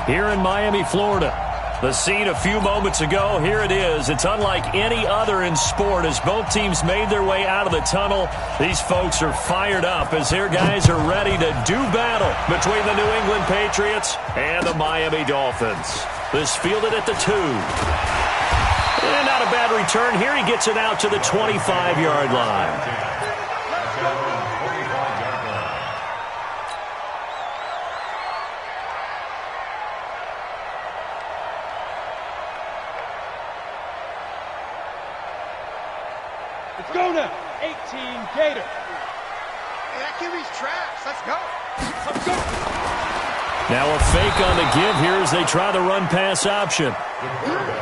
here in Miami, Florida. The scene a few moments ago, here it is. It's unlike any other in sport as both teams made their way out of the tunnel. These folks are fired up as their guys are ready to do battle between the New England Patriots and the Miami Dolphins. This fielded at the 2. And not a bad return. Here he gets it out to the 25-yard line. Let's go now. 18 Gator. Hey, that QB's trash. Let's go. Let's go. Now a fake on the give here as they try the run-pass option.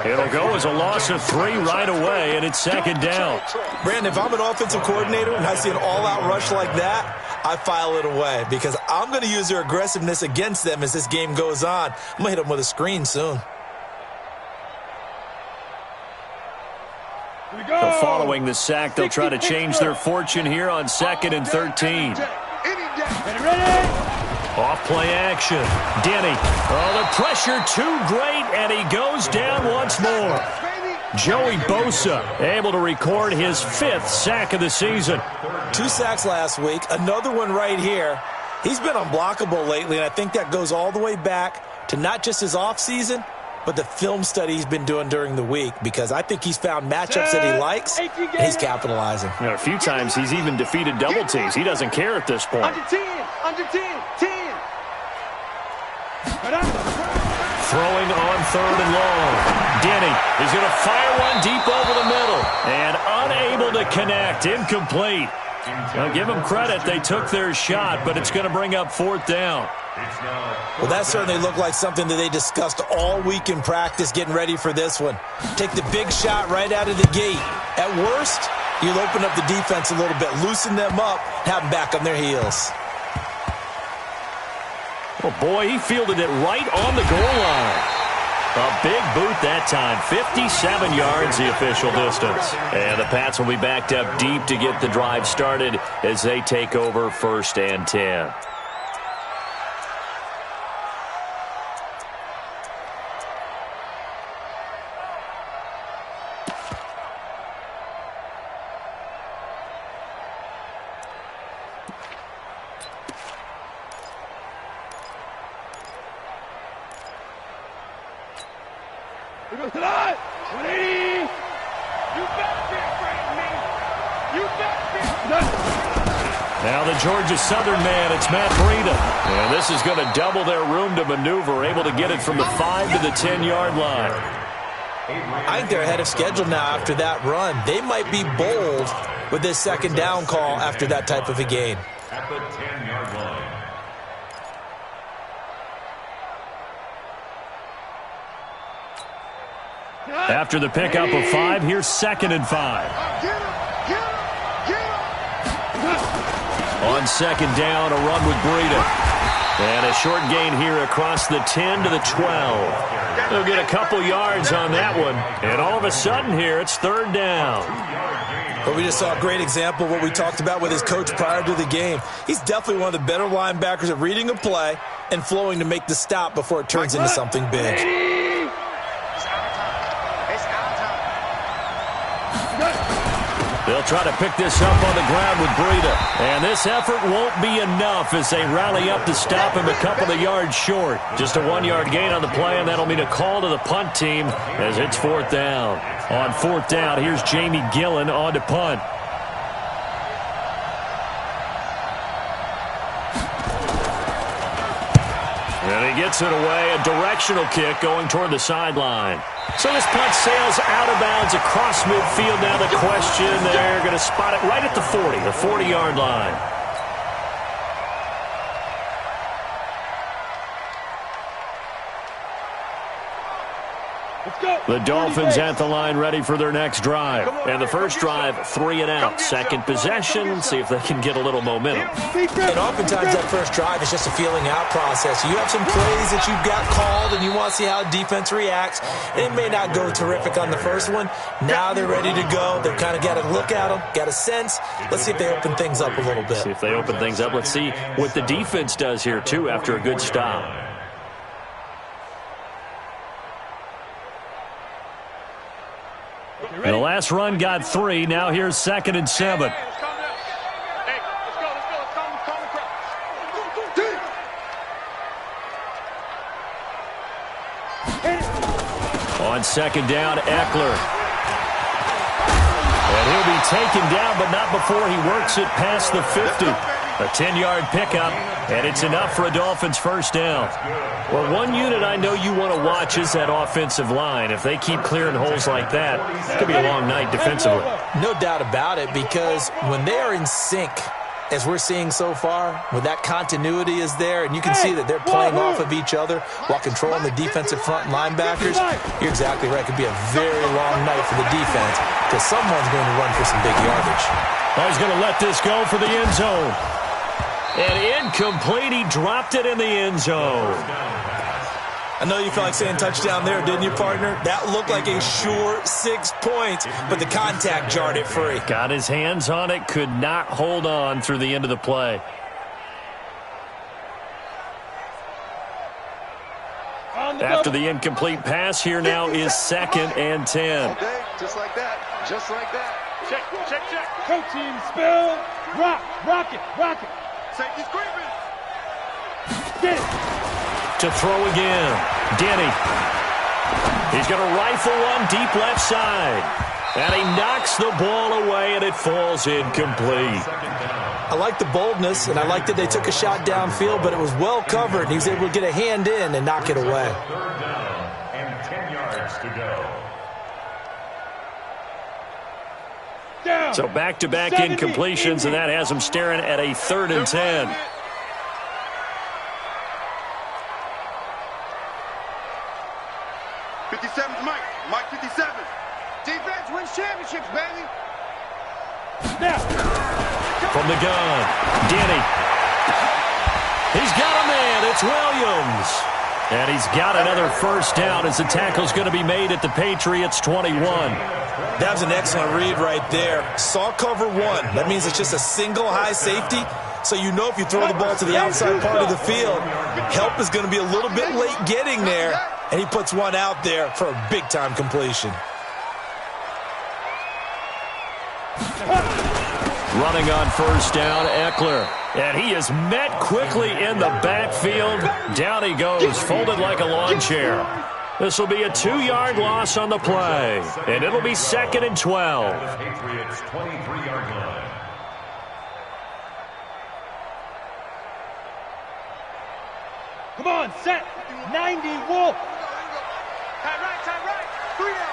It'll go as a loss of 3 right away, and it's second down. Brandon, if I'm an offensive coordinator and I see an all-out rush like that, I file it away because I'm going to use their aggressiveness against them as this game goes on. I'm going to hit them with a screen soon. Following the sack, they'll try to change their fortune here on 2nd and 13. Off play action. Denny. Oh, the pressure too great, and he goes down once more. Joey Bosa able to record his 5th sack of the season. 2 sacks last week, another one right here. He's been unblockable lately, and I think that goes all the way back to not just his offseason, but the film study he's been doing during the week, because I think he's found matchups that he likes, and he's capitalizing. You know, a few times he's even defeated double teams. He doesn't care at this point. Under 10. Under 10. 10. Throwing on 3rd and long. Denny is going to fire one deep over the middle, and unable to connect. Incomplete. Now, give them credit. They took their shot, but it's going to bring up 4th down. Well, that certainly looked like something that they discussed all week in practice getting ready for this one. Take the big shot right out of the gate. At worst, you'll open up the defense a little bit, loosen them up, have them back on their heels. Oh, boy, he fielded it right on the goal line. A big boot that time. 57 yards, the official distance. And the Pats will be backed up deep to get the drive started as they take over 1st and 10. Now the Georgia Southern man, it's Matt Breida. And this is going to double their room to maneuver, able to get it from the 5 to the 10-yard line. I think they're ahead of schedule now after that run. They might be bold with this 2nd down call after that type of a game. At the 10-yard line. After the pickup of 5, here's 2nd and 5. On 2nd down, a run with Breida. And a short gain here across the 10 to the 12. They'll get a couple yards on that one. And all of a sudden here, it's 3rd down. But we just saw a great example of what we talked about with his coach prior to the game. He's definitely one of the better linebackers at reading a play and flowing to make the stop before it turns into something big. They'll try to pick this up on the ground with Breida. And this effort won't be enough as they rally up to stop him a couple of yards short. Just a 1-yard gain on the play, and that'll mean a call to the punt team as it's 4th down. On 4th down, here's Jamie Gillen on to punt. And he gets it away, a directional kick going toward the sideline. So this punt sails out of bounds across midfield. Now the question, they're going to spot it right at the 40, the 40-yard line. The Dolphins at the line ready for their next drive. And the first drive, 3 and out. Second possession, see if they can get a little momentum. And oftentimes that first drive is just a feeling out process. You have some plays that you've got called and you want to see how defense reacts. It may not go terrific on the first one. Now they're ready to go. They've kind of got to look at them, got a sense. Let's see if they open things up a little bit. See if they open things up. Let's see what the defense does here, too, after a good stop. The last run got 3. Now here's 2nd and 7. Hey, let's calm down. Hey, let's go. Let's calm the crowd. On 2nd down, Eckler. And he'll be taken down, but not before he works it past the 50. A 10-yard pickup, and it's enough for a Dolphins first down. Well, one unit I know you want to watch is that offensive line. If they keep clearing holes like that, it could be a long night defensively. No doubt about it, because when they are in sync, as we're seeing so far, when that continuity is there, and you can see that they're playing off of each other while controlling the defensive front linebackers, you're exactly right. It could be a very long night for the defense because someone's going to run for some big yardage. Oh, he's going to let this go for the end zone. And incomplete. He dropped it in the end zone. I know you felt like saying touchdown there, didn't you, partner? That looked like a sure 6 points, but the contact jarred it free. Got his hands on it, could not hold on through the end of the play. After the incomplete pass, here now is 2nd and 10. Okay, just like that. Just like that. Check. Coach team, spill. Rock it. Safety's creeping. Get it. To throw again. Denny. He's going to rifle one deep left side. And he knocks the ball away, and it falls incomplete. I like the boldness, and I like that they took a shot downfield, but it was well covered, and he was able to get a hand in and knock it away. 3rd down and 10 yards to go. Down. So back-to-back incompletions, and that has him staring at a 3rd and 10. Mike 57. Defense wins championships, baby. Now. From the gun, Denny. He's got a man. It's Williams. And he's got another first down as the tackle's going to be made at the Patriots' 21. That was an excellent read right there. Saw cover 1. That means it's just a single high safety. So you know if you throw the ball to the outside part of the field, help is going to be a little bit late getting there. And he puts one out there for a big-time completion. Running on first down, Eckler. And he is met quickly in the backfield. Down he goes, folded like a lawn chair. This will be a 2-yard loss on the play. And it'll be 2nd and 12. Patriots 23-yard line. Come on, set. 90 Wolf. Tight right. 3 down.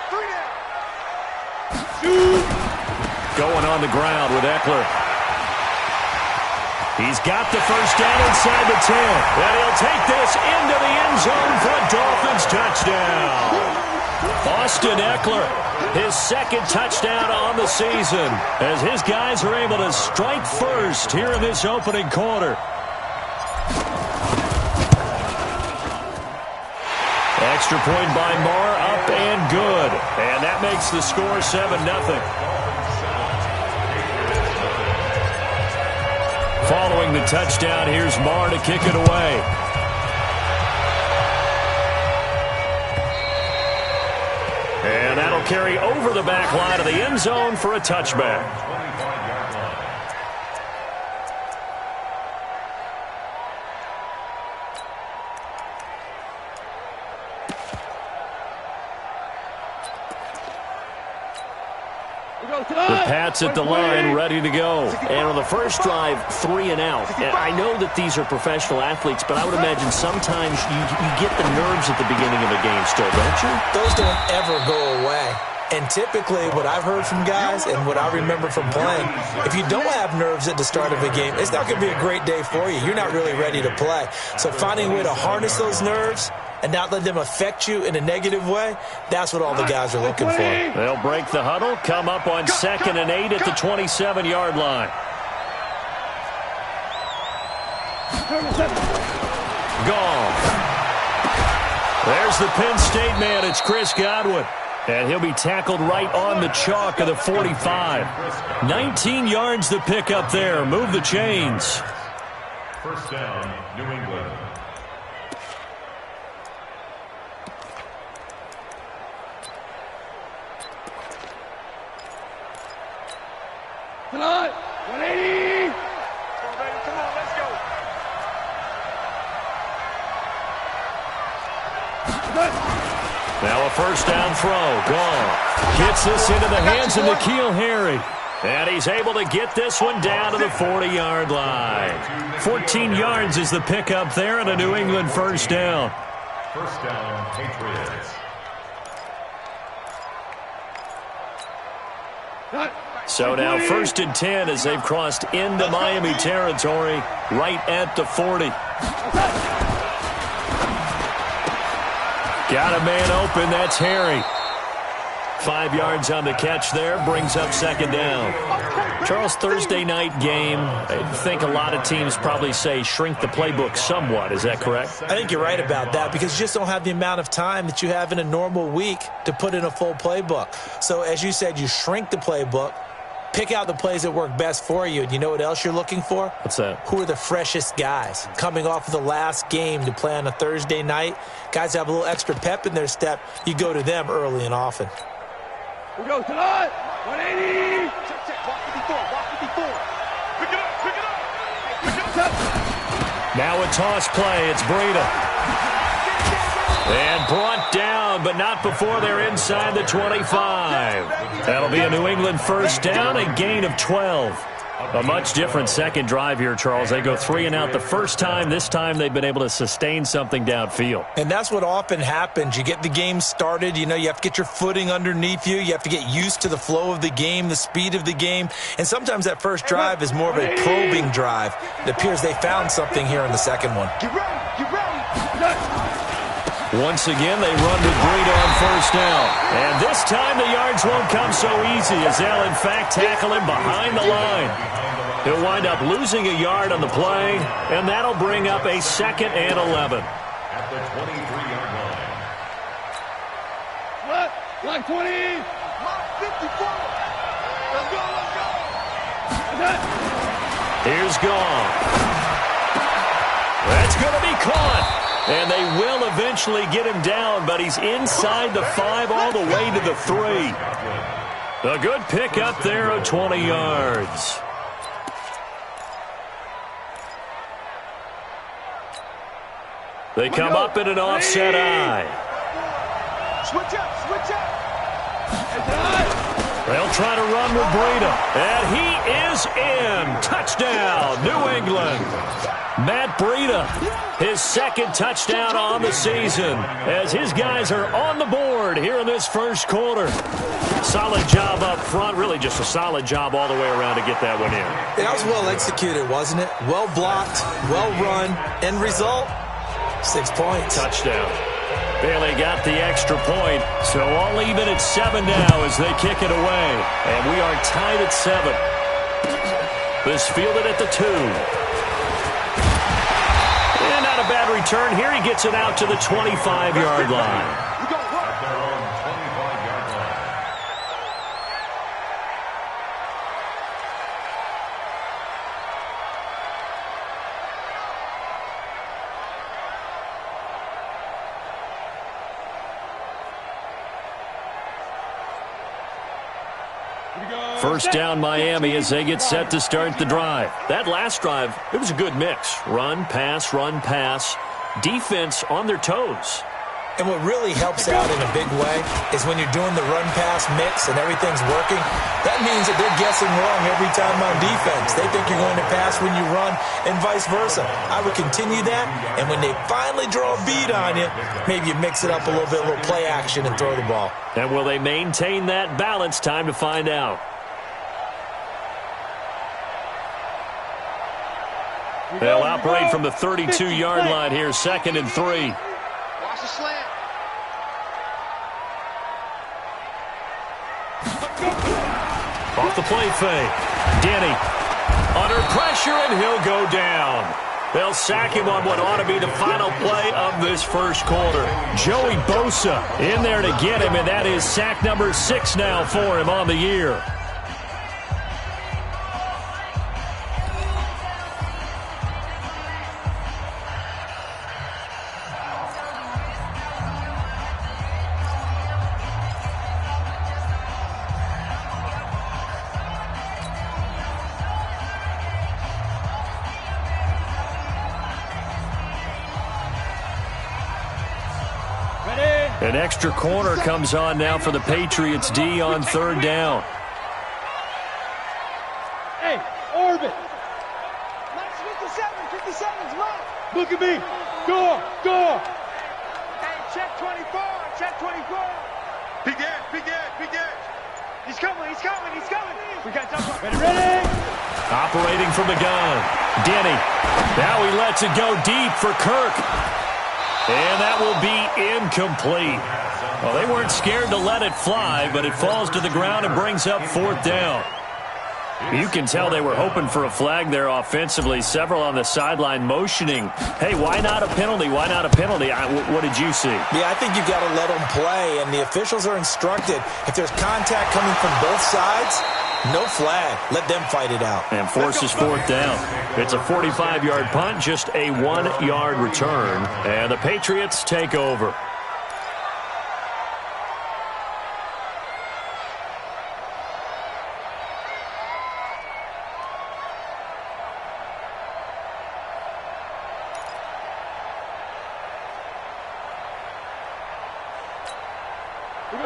Shoot. Going on the ground with Eckler. He's got the first down inside the 10. And he'll take this into the end zone for a Dolphins touchdown. Austin Eckler, his 2nd touchdown on the season, as his guys are able to strike first here in this opening quarter. Extra point by Marr, up and good. And that makes the score 7-0. Following the touchdown, here's Marr to kick it away. And that'll carry over the back line of the end zone for a touchback. The Pats at the line, ready to go. And on the first drive, 3 and out. And I know that these are professional athletes, but I would imagine sometimes you get the nerves at the beginning of a game still, don't you? Those don't ever go away. And typically, what I've heard from guys and what I remember from playing, if you don't have nerves at the start of a game, it's not going to be a great day for you. You're not really ready to play. So finding a way to harness those nerves and not let them affect you in a negative way, that's what all the guys are looking for. They'll break the huddle, come up on 2nd and 8 at the 27-yard line. Gone. There's the Penn State man. It's Chris Godwin. And he'll be tackled right on the chalk of the 45. 19 yards to pick up there. Move the chains. First down, New England. Tonight, 180. Come on, baby. Come on, let's go. Now a first down throw. Gone. Gets this into the hands of N'Keal Harry. And he's able to get this one down to the 40-yard line. 14 yards is the pickup there and a New England first down. First down, Patriots. So now first and 10 as they've crossed into Miami territory right at the 40. Got a man open. That's Harry. 5 yards on the catch there. Brings up second down. Charles, Thursday night game. I think a lot of teams probably say shrink the playbook somewhat. Is that correct? I think you're right about that because you just don't have the amount of time that you have in a normal week to put in a full playbook. So as you said, you shrink the playbook, pick out the plays that work best for you. And you know what else you're looking for? What's that? Who are the freshest guys coming off of the last game to play on a Thursday night? Guys have a little extra pep in their step. You go to them early and often. We go tonight, 180. Check. Walk 54. Walk 54. Pick it up. Pick it up. Pick it up. Now a toss play. It's Breida. And brought down, but not before they're inside the 25. That'll be a New England first down, a gain of 12. A much different second drive here, Charles. They go 3 and out the first time. This time they've been able to sustain something downfield. And that's what often happens. You get the game started. You know, you have to get your footing underneath you. You have to get used to the flow of the game, the speed of the game. And sometimes that first drive is more of a probing drive. It appears they found something here in the second one. Get ready. Get ready. Once again, they run with Breida on first down. And this time the yards won't come so easy as they'll, in fact, tackle him behind the line. He'll wind up losing a yard on the play, and that'll bring up a 2nd and 11. At the 23-yard line. Black 20. Mark 54. Let's go. Here's Gone. That's going to be caught. And they will eventually get him down, but he's inside the 5 all the way to the 3. A good pickup there of 20 yards. They come up in an offset eye. Switch up. They'll try to run with Breida. And he is in. Touchdown, New England. Matt Breida, his 2nd touchdown on the season, as his guys are on the board here in this first quarter. Solid job up front, really just a solid job all the way around to get that one in. That was well executed, wasn't it? Well blocked, well run. End result, 6 points. Touchdown. Bailey got the extra point, so all even at 7 now as they kick it away. And we are tied at 7. This fielded at the 2. And not a bad return here. He gets it out to the 25-yard line. At their own 25-yard line. First down Miami as they get set to start the drive. That last drive, it was a good mix. Run, pass, defense on their toes. And what really helps out in a big way is when you're doing the run-pass mix and everything's working, that means that they're guessing wrong every time on defense. They think you're going to pass when you run and vice versa. I would continue that, and when they finally draw a bead on you, maybe you mix it up a little bit, a little play action and throw the ball. And will they maintain that balance? Time to find out. They'll operate from the 32-yard line here, 2nd and 3. Watch the slant. Off the play fake. Denny under pressure, and he'll go down. They'll sack him on what ought to be the final play of this first quarter. Joey Bosa in there to get him, and that is sack number 6 now for him on the year. An extra corner comes on now for the Patriots D on third down. Hey, orbit. Max 57's left. Look at me. Go. Hey, check 24. Check 24. Big edge. He's coming. We got something. Ready. Operating from the gun. Denny. Now he lets it go deep for Kirk. And that will be incomplete. Well, they weren't scared to let it fly, but it falls to the ground and brings up fourth down. You can tell they were hoping for a flag there offensively. Several on the sideline motioning, hey, why not a penalty? Why not a penalty? What did you see? Yeah, I think you've got to let them play, and the officials are instructed. If there's contact coming from both sides, no flag. Let them fight it out. And forces fourth down. It's a 45-yard punt, just a 1-yard return. And the Patriots take over.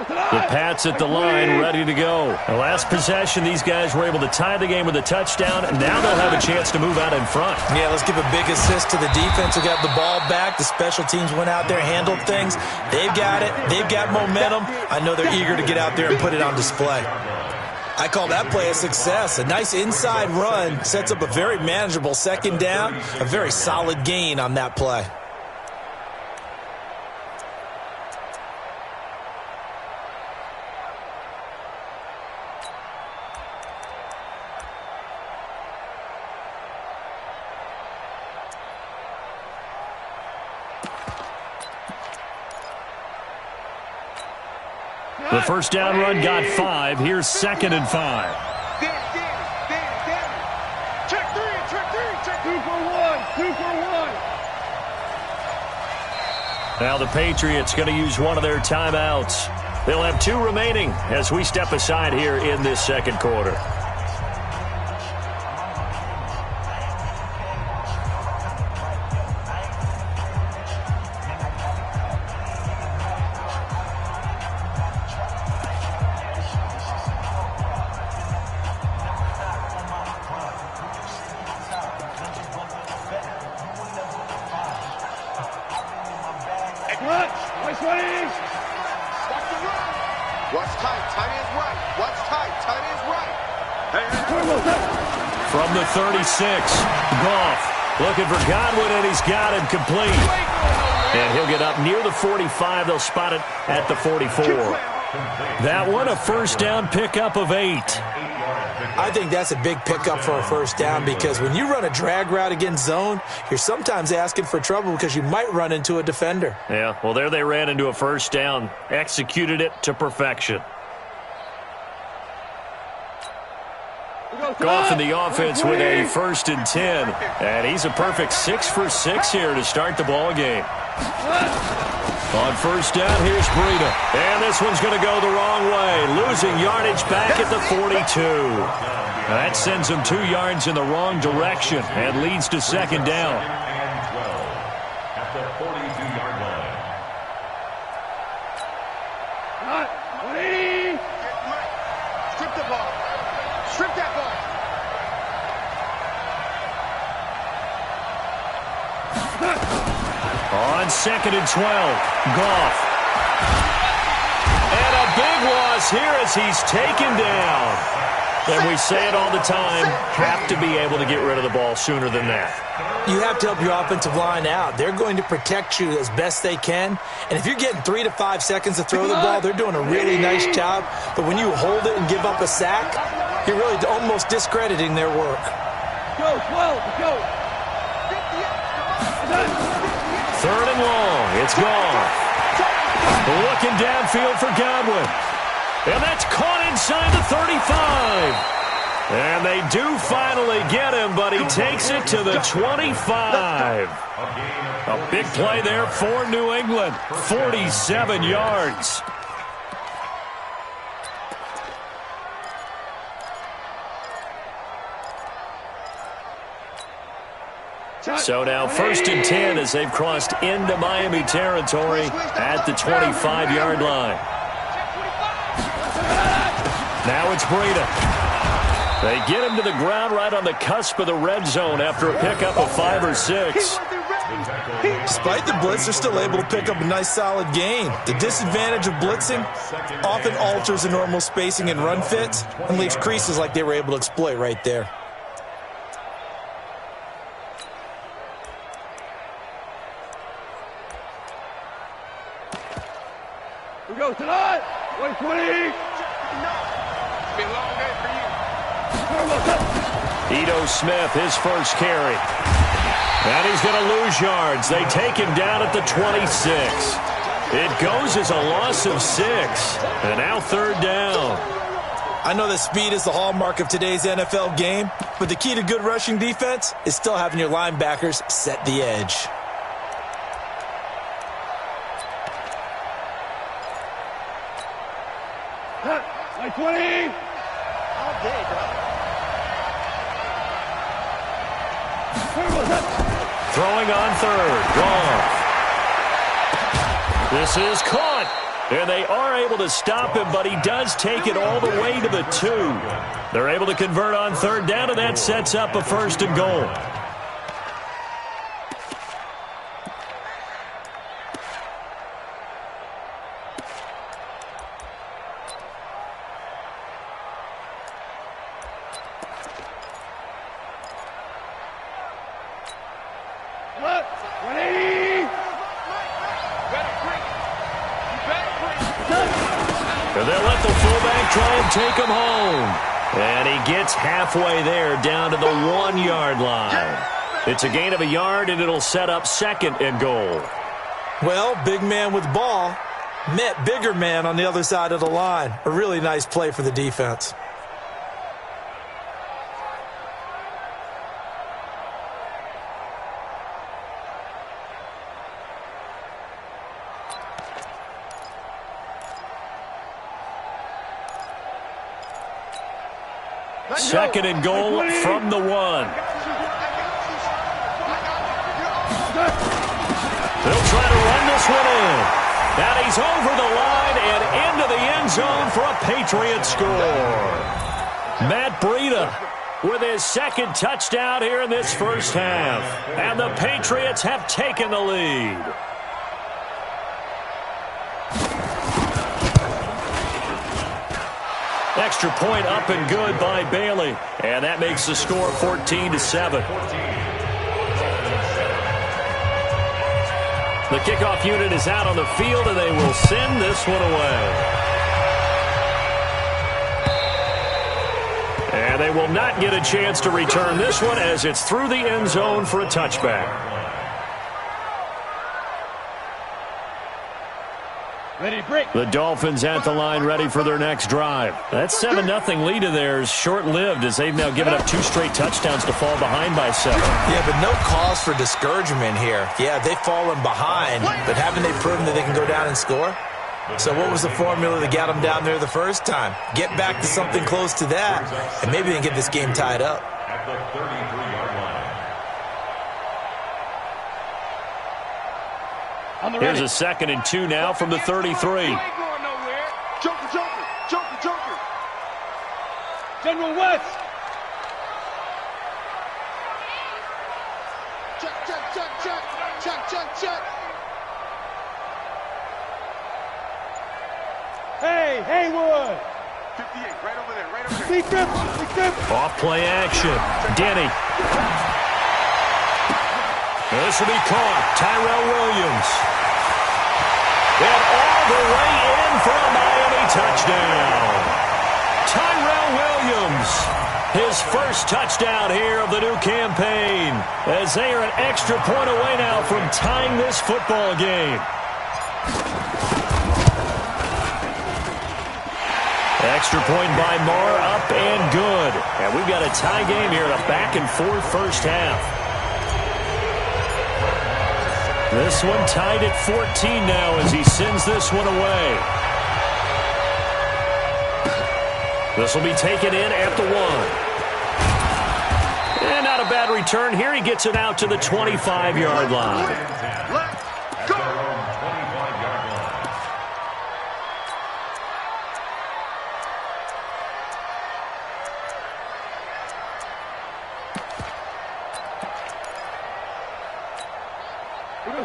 The Pats at the line, ready to go. The last possession, these guys were able to tie the game with a touchdown. Now they'll have a chance to move out in front. Yeah, let's give a big assist to the defense who got the ball back. The special teams went out there, handled things. They've got it. They've got momentum. I know they're eager to get out there and put it on display. I call that play a success. A nice inside run sets up a very manageable second down. A very solid gain on that play. The first down run got 5. Here's 2nd and 5. Danny. Check three. 2 for 1. Now the Patriots going to use one of their timeouts. They'll have 2 remaining as we step aside here in this second quarter. From the 36, Goff looking for Godwin, and he's got him complete. And he'll get up near the 45. They'll spot it at the 44. That one, a first down pickup of 8. I think that's a big pickup for a first down because when you run a drag route against zone, you're sometimes asking for trouble because you might run into a defender. Yeah, well, there they ran into a first down, executed it to perfection. Goff in the offense with a 1st and 10. And he's a perfect 6 for 6 here to start the ball game. On first down, here's Breida. And this one's going to go the wrong way. Losing yardage back at the 42. That sends him 2 yards in the wrong direction and leads to 2nd down. At the 42-yard line. Strip the ball. Strip that ball. On 2nd and 12, Goff. And a big loss here as he's taken down. And we say it all the time, have to be able to get rid of the ball sooner than that. You have to help your offensive line out. They're going to protect you as best they can. And if you're getting 3 to 5 seconds to throw the ball, they're doing a really nice job. But when you hold it and give up a sack, you're really almost discrediting their work. Go. 3rd and long. It's gone. Looking downfield for Godwin. And that's caught inside the 35. And they do finally get him, but he takes it to the 25. A big play there for New England. 47 yards. So now 1st and 10 as they've crossed into Miami territory at the 25-yard line. Now it's Breida. They get him to the ground right on the cusp of the red zone after a pickup of 5 or 6. Despite the blitz, they're still able to pick up a nice solid gain. The disadvantage of blitzing often alters the normal spacing and run fits and leaves creases like they were able to exploit right there. We go tonight. 120. Be a long day for you. Ito Smith, his first carry. And he's going to lose yards. They take him down at the 26. It goes as a loss of 6. And now 3rd down. I know that speed is the hallmark of today's NFL game, but the key to good rushing defense is still having your linebackers set the edge. Like 20. All day, dog. Throwing on 3rd. Wrong. This is caught. And they are able to stop him, but he does take it all the way to the 2. They're able to convert on 3rd down, and that sets up a 1st and goal. And they'll let the fullback try and take him home. And he gets halfway there down to the 1-yard line. It's a gain of a yard, and it'll set up 2nd and goal. Well, big man with ball met bigger man on the other side of the line. A really nice play for the defense. Second and goal from the 1. They'll try to run this one in. And he's over the line and into the end zone for a Patriot score. Matt Breida with his 2nd touchdown here in this first half. And the Patriots have taken the lead. Extra point up and good by Bailey. And that makes the score 14-7. The kickoff unit is out on the field, and they will send this one away. And they will not get a chance to return this one as it's through the end zone for a touchback. Ready, break. The Dolphins at the line ready for their next drive. That 7-0 lead of theirs short-lived as they've now given up 2 straight touchdowns to fall behind by 7. Yeah, but no cause for discouragement here. Yeah, they've fallen behind, but haven't they proven that they can go down and score? So what was the formula that got them down there the first time? Get back to something close to that, and maybe they can get this game tied up. At the 33-yard line. Here's a 2nd and 2 now from the 33. Joker, Joker, Joker, Joker. General West. Check, check, check, check, check, check, check. Hey, Haywood. 58, right over there, right over there. Big grip. Off play action. Denny. This will be caught. Tyrell Williams. And all the way in for a Miami touchdown. Tyrell Williams. His first touchdown here of the new campaign. As they are an extra point away now from tying this football game. Extra point by Marr, up and good. And we've got a tie game here in a back-and-forth first half. This one tied at 14 now as he sends this one away. This will be taken in at the 1. And not a bad return here. He gets it out to the 25-yard line. Let's go.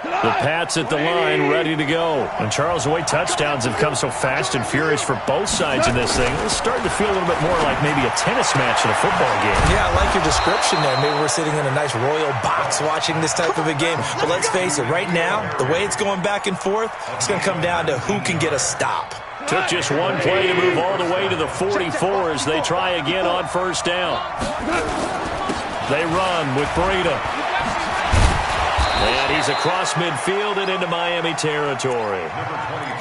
The Pats at the line, ready to go. And Charles, the way touchdowns have come so fast and furious for both sides in this thing, it's starting to feel a little bit more like maybe a tennis match in a football game. Yeah, I like your description there. Maybe we're sitting in a nice royal box watching this type of a game. But let's face it, right now, the way it's going back and forth, it's going to come down to who can get a stop. Took just one play to move all the way to the 44 as they try again on first down. They run with Breida. And he's across midfield and into Miami territory.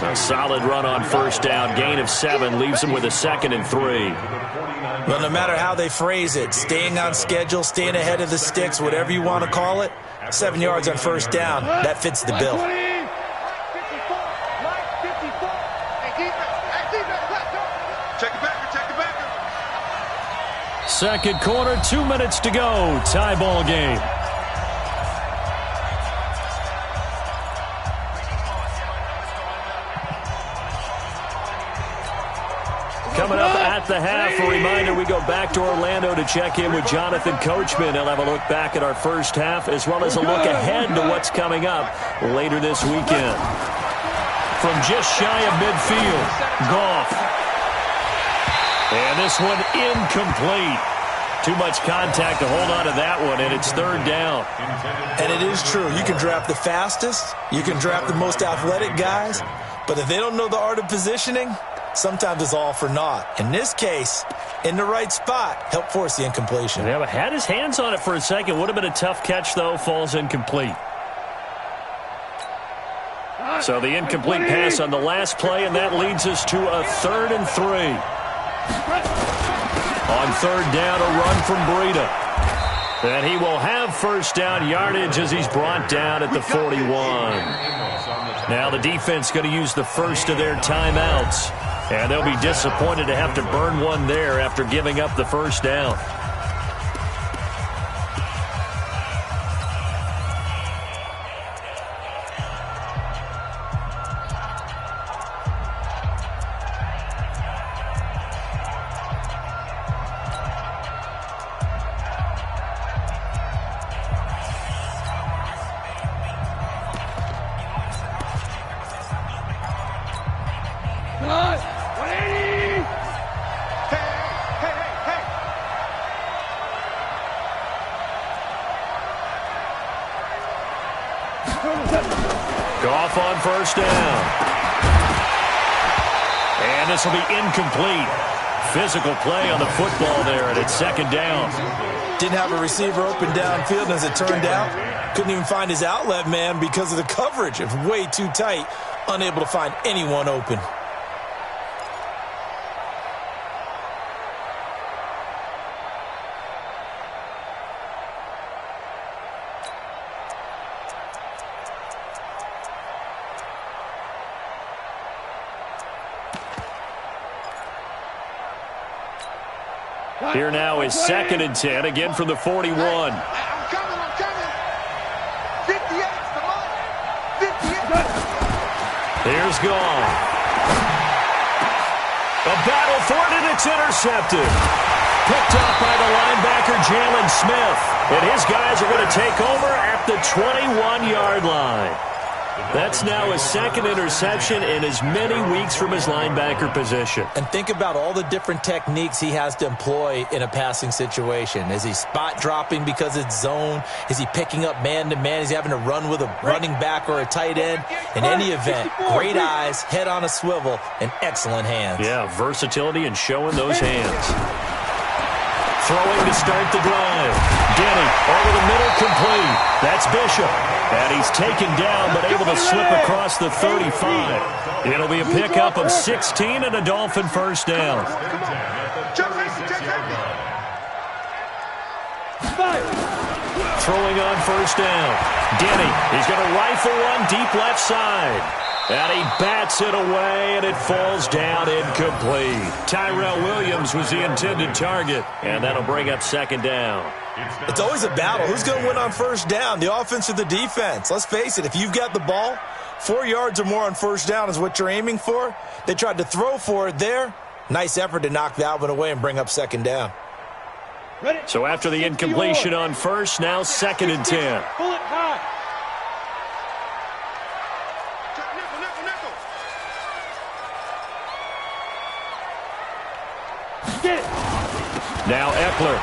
A solid run on first down. Gain of 7 leaves him with a 2nd and 3. Well, no matter how they phrase it, staying on schedule, staying ahead of the sticks, whatever you want to call it, 7 yards on first down, that fits the bill. Check it back. Second quarter, 2 minutes to go. Tie ball game. Coming up at the half, a reminder, we go back to Orlando to check in with Jonathan Coachman. He'll have a look back at our first half as well as a look ahead to what's coming up later this weekend. From just shy of midfield, Goff. And this one incomplete. Too much contact to hold on to that one, and it's third down. And it is true. You can draft the fastest. You can draft the most athletic guys. But if they don't know the art of positioning, sometimes it's all for naught. In this case, in the right spot, help force the incompletion. Yeah, but had his hands on it for a second. Would have been a tough catch, though. Falls incomplete. So the incomplete pass on the last play, and that leads us to a 3rd and 3. On third down, a run from Breida. And he will have first down yardage as he's brought down at the 41. Now the defense going to use the first of their timeouts. And they'll be disappointed to have to burn one there after giving up the first down. Goff on first down. And this will be incomplete. Physical play on the football there, and it's second down. Didn't have a receiver open downfield, and as it turned out, couldn't even find his outlet man because of the coverage. It was way too tight, unable to find anyone open. Here now is 2nd and 10, again from the 41. I'm coming. 58, come on. 58. Here's Goff. A battle for it, and it's intercepted. Picked up by the linebacker, Jalen Smith. And his guys are going to take over at the 21-yard line. That's now his 2nd interception in as many weeks from his linebacker position. And think about all the different techniques he has to employ in a passing situation. Is he spot dropping because it's zone? Is he picking up man-to-man? Is he having to run with a running back or a tight end? In any event, great eyes, head on a swivel, and excellent hands. Yeah, versatility and showing those hands. Throwing to start the drive. Denny over the middle, complete. That's Bishop. And he's taken down but able to slip across the 35. It'll be a pickup of 16 and a Dolphin first down. Throwing on first down. Denny, he's going to rifle one deep left side. And he bats it away, and it falls down incomplete. Tyrell Williams was the intended target, and that'll bring up second down. It's always a battle. Who's going to win on first down, the offense or the defense? Let's face it, if you've got the ball, 4 yards or more on first down is what you're aiming for. They tried to throw for it there. Nice effort to knock that one away and bring up second down. So after the incompletion on first, now 2nd and 10. Pull it high. Get it. Now Eckler.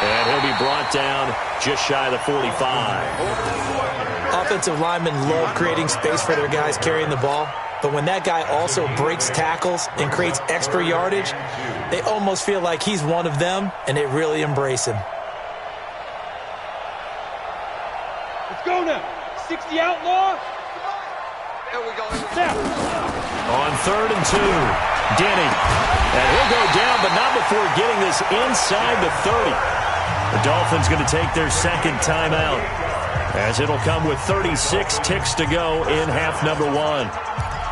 And he'll be brought down just shy of the 45. Offensive linemen love creating space for their guys carrying the ball. But when that guy also breaks tackles and creates extra yardage, they almost feel like he's one of them, and they really embrace him. Let's go now. 60 outlaw. There we go. Now. On 3rd and 2, Denny. And he'll go down, but not before getting this inside the 30. The Dolphins going to take their second timeout, as it'll come with 36 ticks to go in half number 1.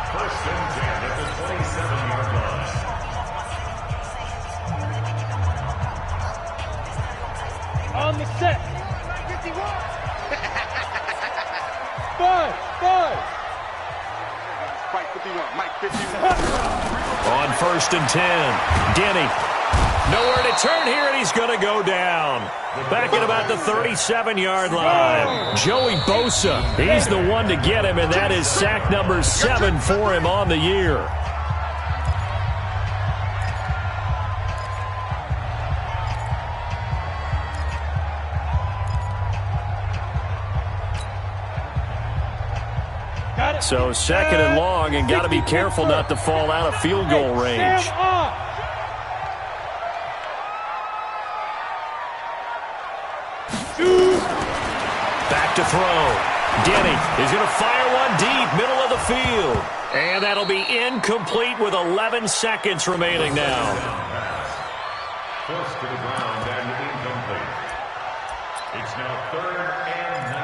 First and 10 at the 27-yard line. On the set. 5. Mike 51. Mike 51. On 1st and 10, Denny. Nowhere to turn here, and he's going to go down. Back at about the 37-yard line. Joey Bosa, he's the one to get him, and that is sack number 7 for him on the year. So 2nd and long, and got to be careful not to fall out of field goal range. Back to throw. Denny is going to fire one deep, middle of the field. And that'll be incomplete with 11 seconds remaining now. Forced to the ground and incomplete. It's now 3rd and 19.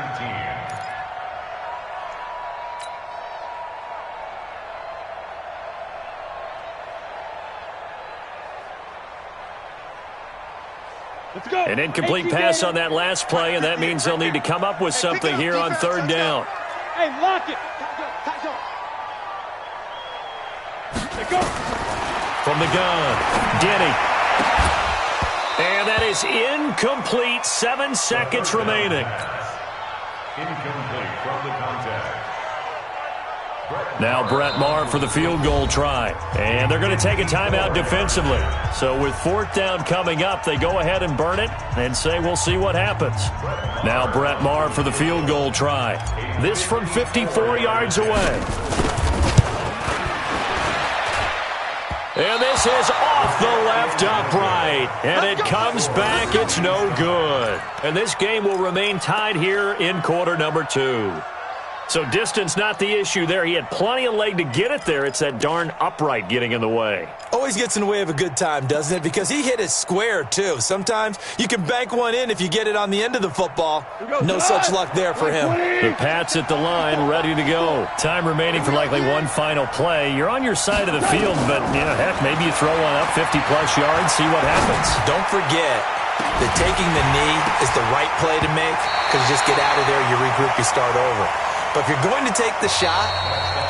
Let's go. An incomplete pass on that last play, and that means they'll need to come up with something here on 3rd down. Hey, lock it. Go. From the gun, Denny. And that is incomplete. 7 seconds remaining. Incomplete from the contact. Now Brett Maher for the field goal try. And they're going to take a timeout defensively. So with 4th down coming up, they go ahead and burn it and say we'll see what happens. Now Brett Maher for the field goal try. This from 54 yards away. And this is off the left upright. And it comes back. It's no good. And this game will remain tied here in quarter number 2. So distance not the issue there. He had plenty of leg to get it there. It's that darn upright getting in the way. Always gets in the way of a good time, doesn't it? Because he hit it square, too. Sometimes you can bank one in if you get it on the end of the football. No such luck there for him. The Pats at the line, ready to go. Time remaining for likely one final play. You're on your side of the field, but, heck, maybe you throw one up 50-plus yards, see what happens. Don't forget that taking the knee is the right play to make, because you just get out of there, you regroup, you start over. But if you're going to take the shot,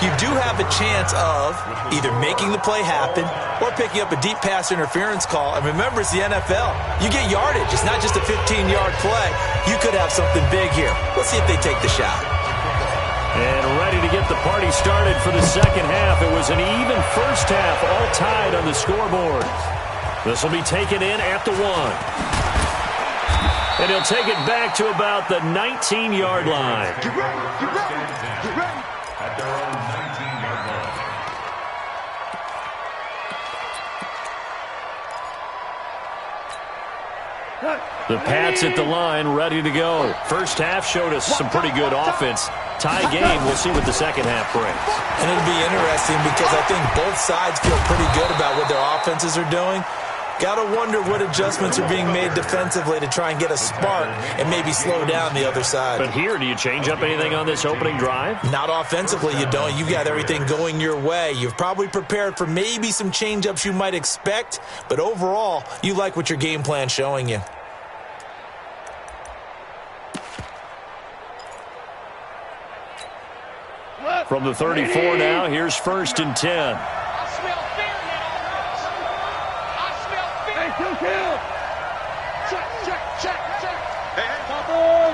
you do have a chance of either making the play happen or picking up a deep pass interference call. And remember, it's the NFL. You get yardage. It's not just a 15-yard play. You could have something big here. Let's see if they take the shot. And ready to get the party started for the second half. It was an even first half, all tied on the scoreboard. This will be taken in at the 1. And he'll take it back to about the 19-yard line. Get ready. Get ready. Get ready. At their own 19-yard line. The Pats at the line, ready to go. First half showed us some pretty good offense. Tie game, we'll see what the second half brings. And it'll be interesting because I think both sides feel pretty good about what their offenses are doing. Gotta wonder what adjustments are being made defensively to try and get a spark and maybe slow down the other side. But here, do you change up anything on this opening drive? Not offensively, you don't. You got everything going your way. You've probably prepared for maybe some change-ups you might expect, but overall, you like what your game plan's showing you. From the 34 now, here's 1st and 10. I smell fear in that offense. I smell fear. Hey, kill. Check. Hey,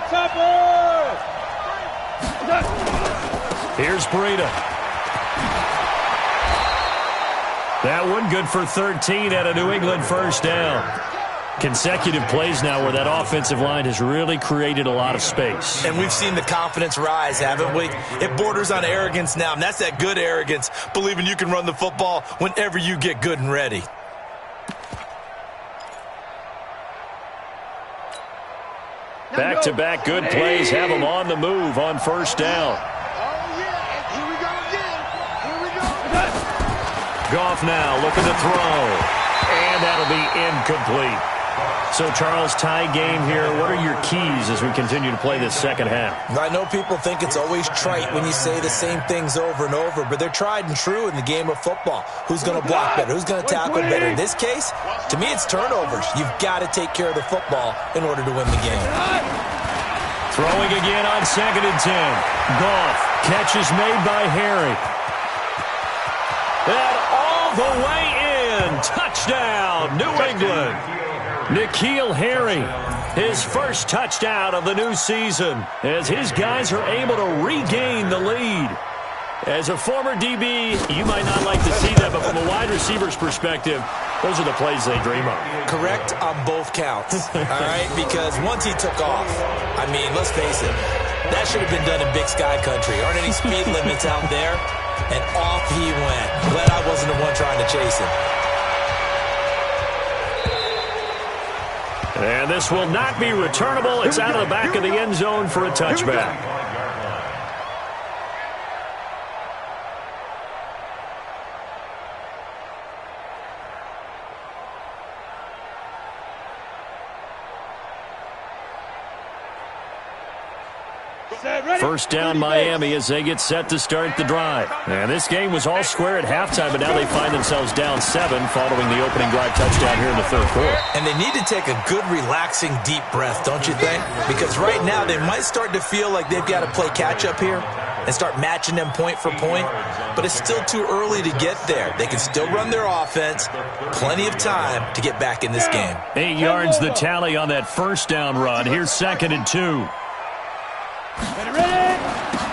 Topper. Here's Breida. That one good for 13 at a New England first down. Consecutive plays now where that offensive line has really created a lot of space. And we've seen the confidence rise, haven't we? It borders on arrogance now, and that's that good arrogance, believing you can run the football whenever you get good and ready. Back-to-back good plays have them on the move on 1st down. oh, yeah. Here we go again. Here we go. Goff now looking to throw. And that'll be incomplete. So, Charles, tie game here. What are your keys as we continue to play this second half? I know people think it's always trite when you say the same things over and over, but they're tried and true in the game of football. Who's going to block better? Who's going to tackle better? In this case, to me, it's turnovers. You've got to take care of the football in order to win the game. Throwing again on 2nd and 10. Goff. Catch is made by Harry. And all the way in. Touchdown, New England. N'Keal Harry, his first touchdown of the new season, as his guys are able to regain the lead. As a former DB, you might not like to see that, but from a wide receiver's perspective, those are the plays they dream of. Correct on both counts, all right? Because once he took off, I mean, let's face it, that should have been done in Big Sky country. Aren't any speed limits out there? And off he went. Glad I wasn't the one trying to chase him. And this will not be returnable. It's out of the back of the end zone for a touchback. First down Miami as they get set to start the drive. And this game was all square at halftime, but now they find themselves down 7 following the opening drive touchdown here in the 3rd quarter. And they need to take a good, relaxing, deep breath, don't you think? Because right now they might start to feel like they've got to play catch-up here and start matching them point for point. But it's still too early to get there. They can still run their offense. Plenty of time to get back in this game. 8 yards the tally on that first down run. Here's 2nd and 2.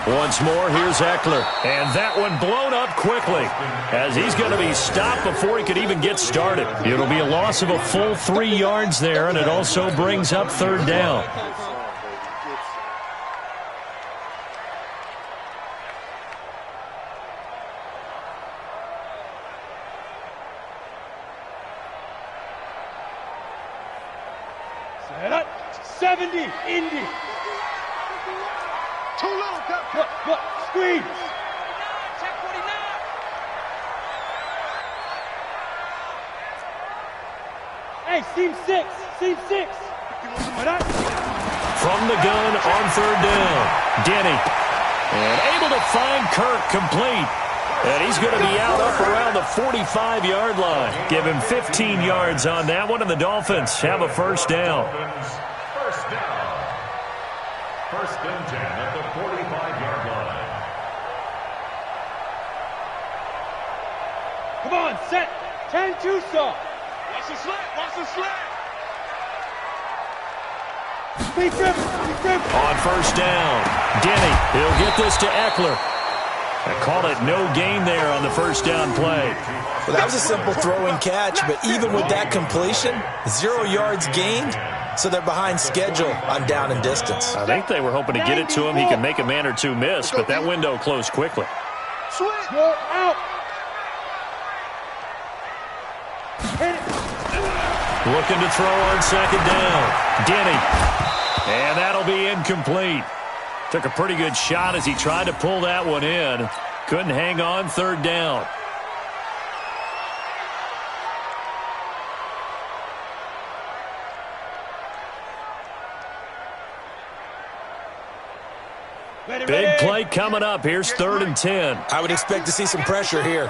Once more, here's Eckler. And that one blown up quickly as he's going to be stopped before he could even get started. It'll be a loss of a full 3 yards there, and it also brings up 3rd down. Set up. 70, Indy. Too low, Captain. Look, squeeze. Check 49. Hey, seam 6. From the gun on 3rd down, Denny. And able to find Kirk complete. And he's going to be out up around the 45-yard line. Give him 15 yards on that one, and the Dolphins have a first down. First down. 1st and 10 at the 45-yard line. Come on, set. 10-2 saw. Watch the slant. Speed driven. On 1st down, Denny. He'll get this to Eckler. I call it no gain there on the first down play. Well, that was a simple throw and catch, but even with that completion, 0 yards gained, so they're behind schedule on down and distance. I think they were hoping to get it to him. He could make a man or two miss, but that window closed quickly. Switch. Go out. Looking to throw on 2nd down. Denny. And that'll be incomplete. Took a pretty good shot as he tried to pull that one in. Couldn't hang on 3rd down. Big play coming up. Here's 3rd and 10. I would expect to see some pressure here.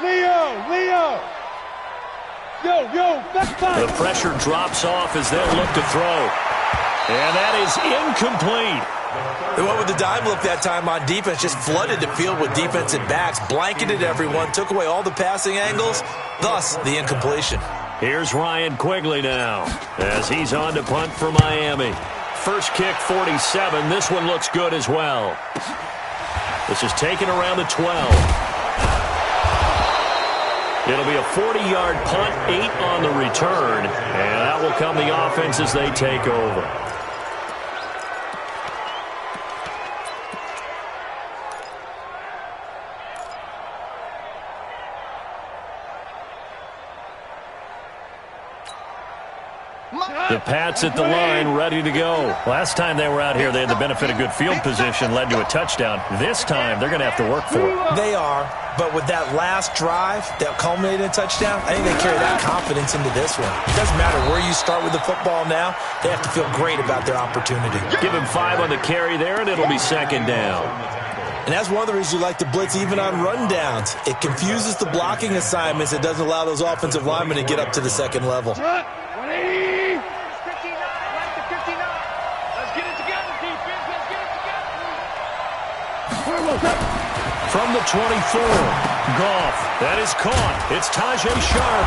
Leo! Yo, back five! The pressure drops off as they'll look to throw. And that is incomplete. They went with the dime look that time on defense, just flooded the field with defensive backs, blanketed everyone, took away all the passing angles, thus the incompletion. Here's Ryan Quigley now as he's on to punt for Miami. First kick, 47. This one looks good as well. This is taken around the 12. It'll be a 40-yard punt, 8 on the return, and that will come the offense as they take over. The Pats at the line, ready to go. Last time they were out here, they had the benefit of good field position, led to a touchdown. This time, they're going to have to work for it. They are, but with that last drive that culminated in a touchdown, I think they carry that confidence into this one. It doesn't matter where you start with the football now. They have to feel great about their opportunity. Give him 5 on the carry there, and it'll be 2nd down. And that's one of the reasons you like to blitz even on rundowns. It confuses the blocking assignments. It doesn't allow those offensive linemen to get up to the second level. 180! From the 24, Goff. That is caught. It's Tajay Sharp.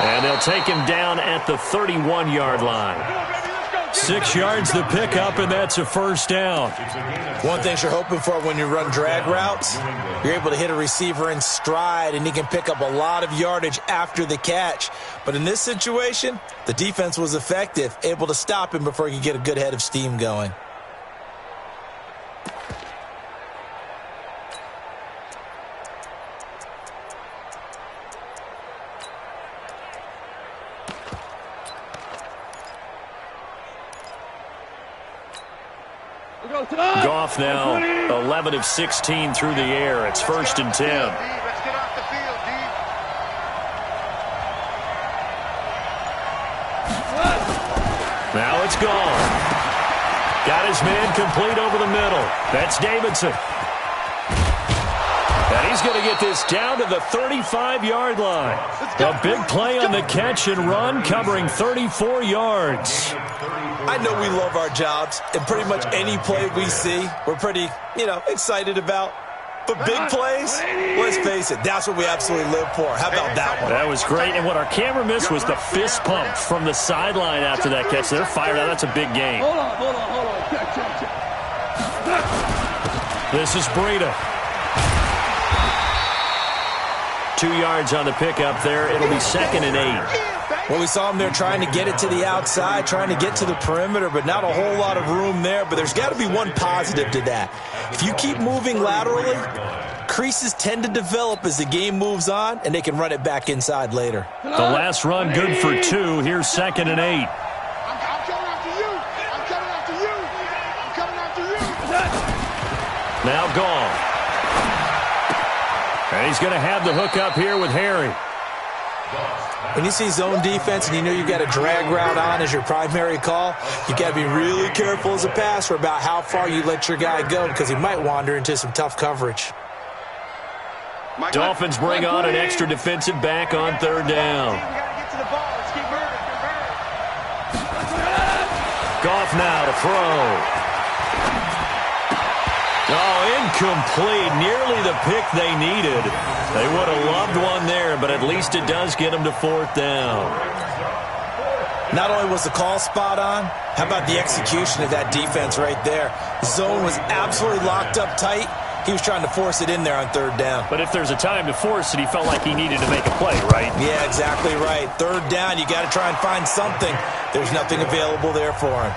And they'll take him down at the 31-yard line. 6 yards to pick up, and that's a first down. One thing you're hoping for when you run drag routes, you're able to hit a receiver in stride, and he can pick up a lot of yardage after the catch. But in this situation, the defense was effective, able to stop him before he could get a good head of steam going. Goff now 11 of 16 through the air. It's 1st and 10. Let's get off the field, D. Now it's gone. Got his man complete over the middle. That's Davidson. And he's going to get this down to the 35-yard line. A big play on the catch and run, covering 34 yards. I know we love our jobs, and pretty much any play we see, we're pretty, excited about. But big plays, let's face it, that's what we absolutely live for. How about that one? That was great, and what our camera missed was the fist pump from the sideline after that catch. They're fired out. That's a big game. Hold on. Check. This is Breida. 2 yards on the pickup there. It'll be 2nd and 8. Well, we saw him there trying to get it to the outside, trying to get to the perimeter, but not a whole lot of room there. But there's got to be one positive to that. If you keep moving laterally, creases tend to develop as the game moves on, and they can run it back inside later. The last run good for 2. Here's 2nd and 8. I'm coming after you. Now gone. And he's going to have the hook up here with Harry. When you see zone defense and you know you've got a drag route on as your primary call, you got to be really careful as a passer about how far you let your guy go because he might wander into some tough coverage. Dolphins bring on an extra defensive back on 3rd down. We got to get to the ball. Let's keep moving. Goff now to throw. Oh, incomplete. Nearly the pick they needed. They would have loved one there, but at least it does get them to 4th down. Not only was the call spot on, how about the execution of that defense right there? The zone was absolutely locked up tight. He was trying to force it in there on 3rd down. But if there's a time to force it, he felt like he needed to make a play, right? Yeah, exactly right. 3rd down, you got to try and find something. There's nothing available there for him.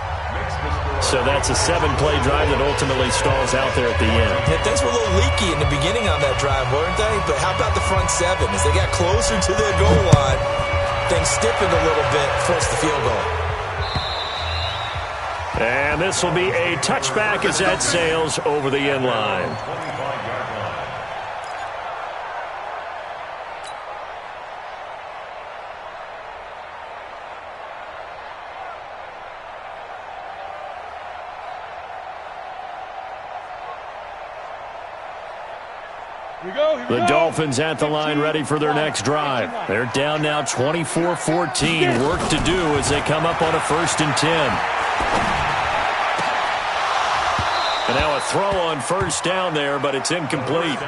So that's a 7-play drive that ultimately stalls out there at the end. Yeah, things were a little leaky in the beginning on that drive, weren't they? But how about the front 7? As they got closer to their goal line, things stiffened a little bit, forced the field goal. And this will be a touchback as that sails over the end line. The Dolphins at the line ready for their next drive. They're down now 24-14. Work to do as they come up on a 1st and 10. And now a throw on 1st down there, but it's incomplete.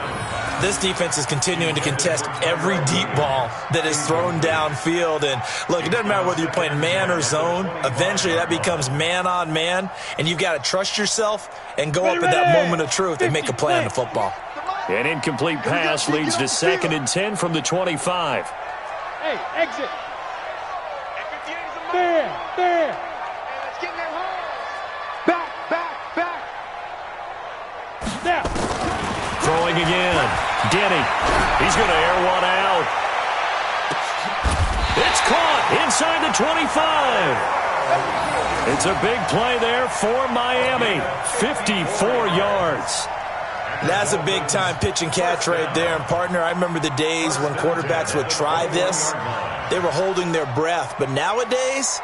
This defense is continuing to contest every deep ball that is thrown downfield. And look, it doesn't matter whether you're playing man or zone. Eventually that becomes man on man, and you've got to trust yourself and go up at that moment of truth and make a play on the football. An incomplete pass leads to 2nd and 10 from the 25. Hey, exit. There. Let's get in their holes. Back. Now. Throwing again. Denny. He's going to air one out. It's caught inside the 25. It's a big play there for Miami. 54 yards. That's a big-time pitch and catch right there. And, partner, I remember the days when quarterbacks would try this. They were holding their breath. But nowadays,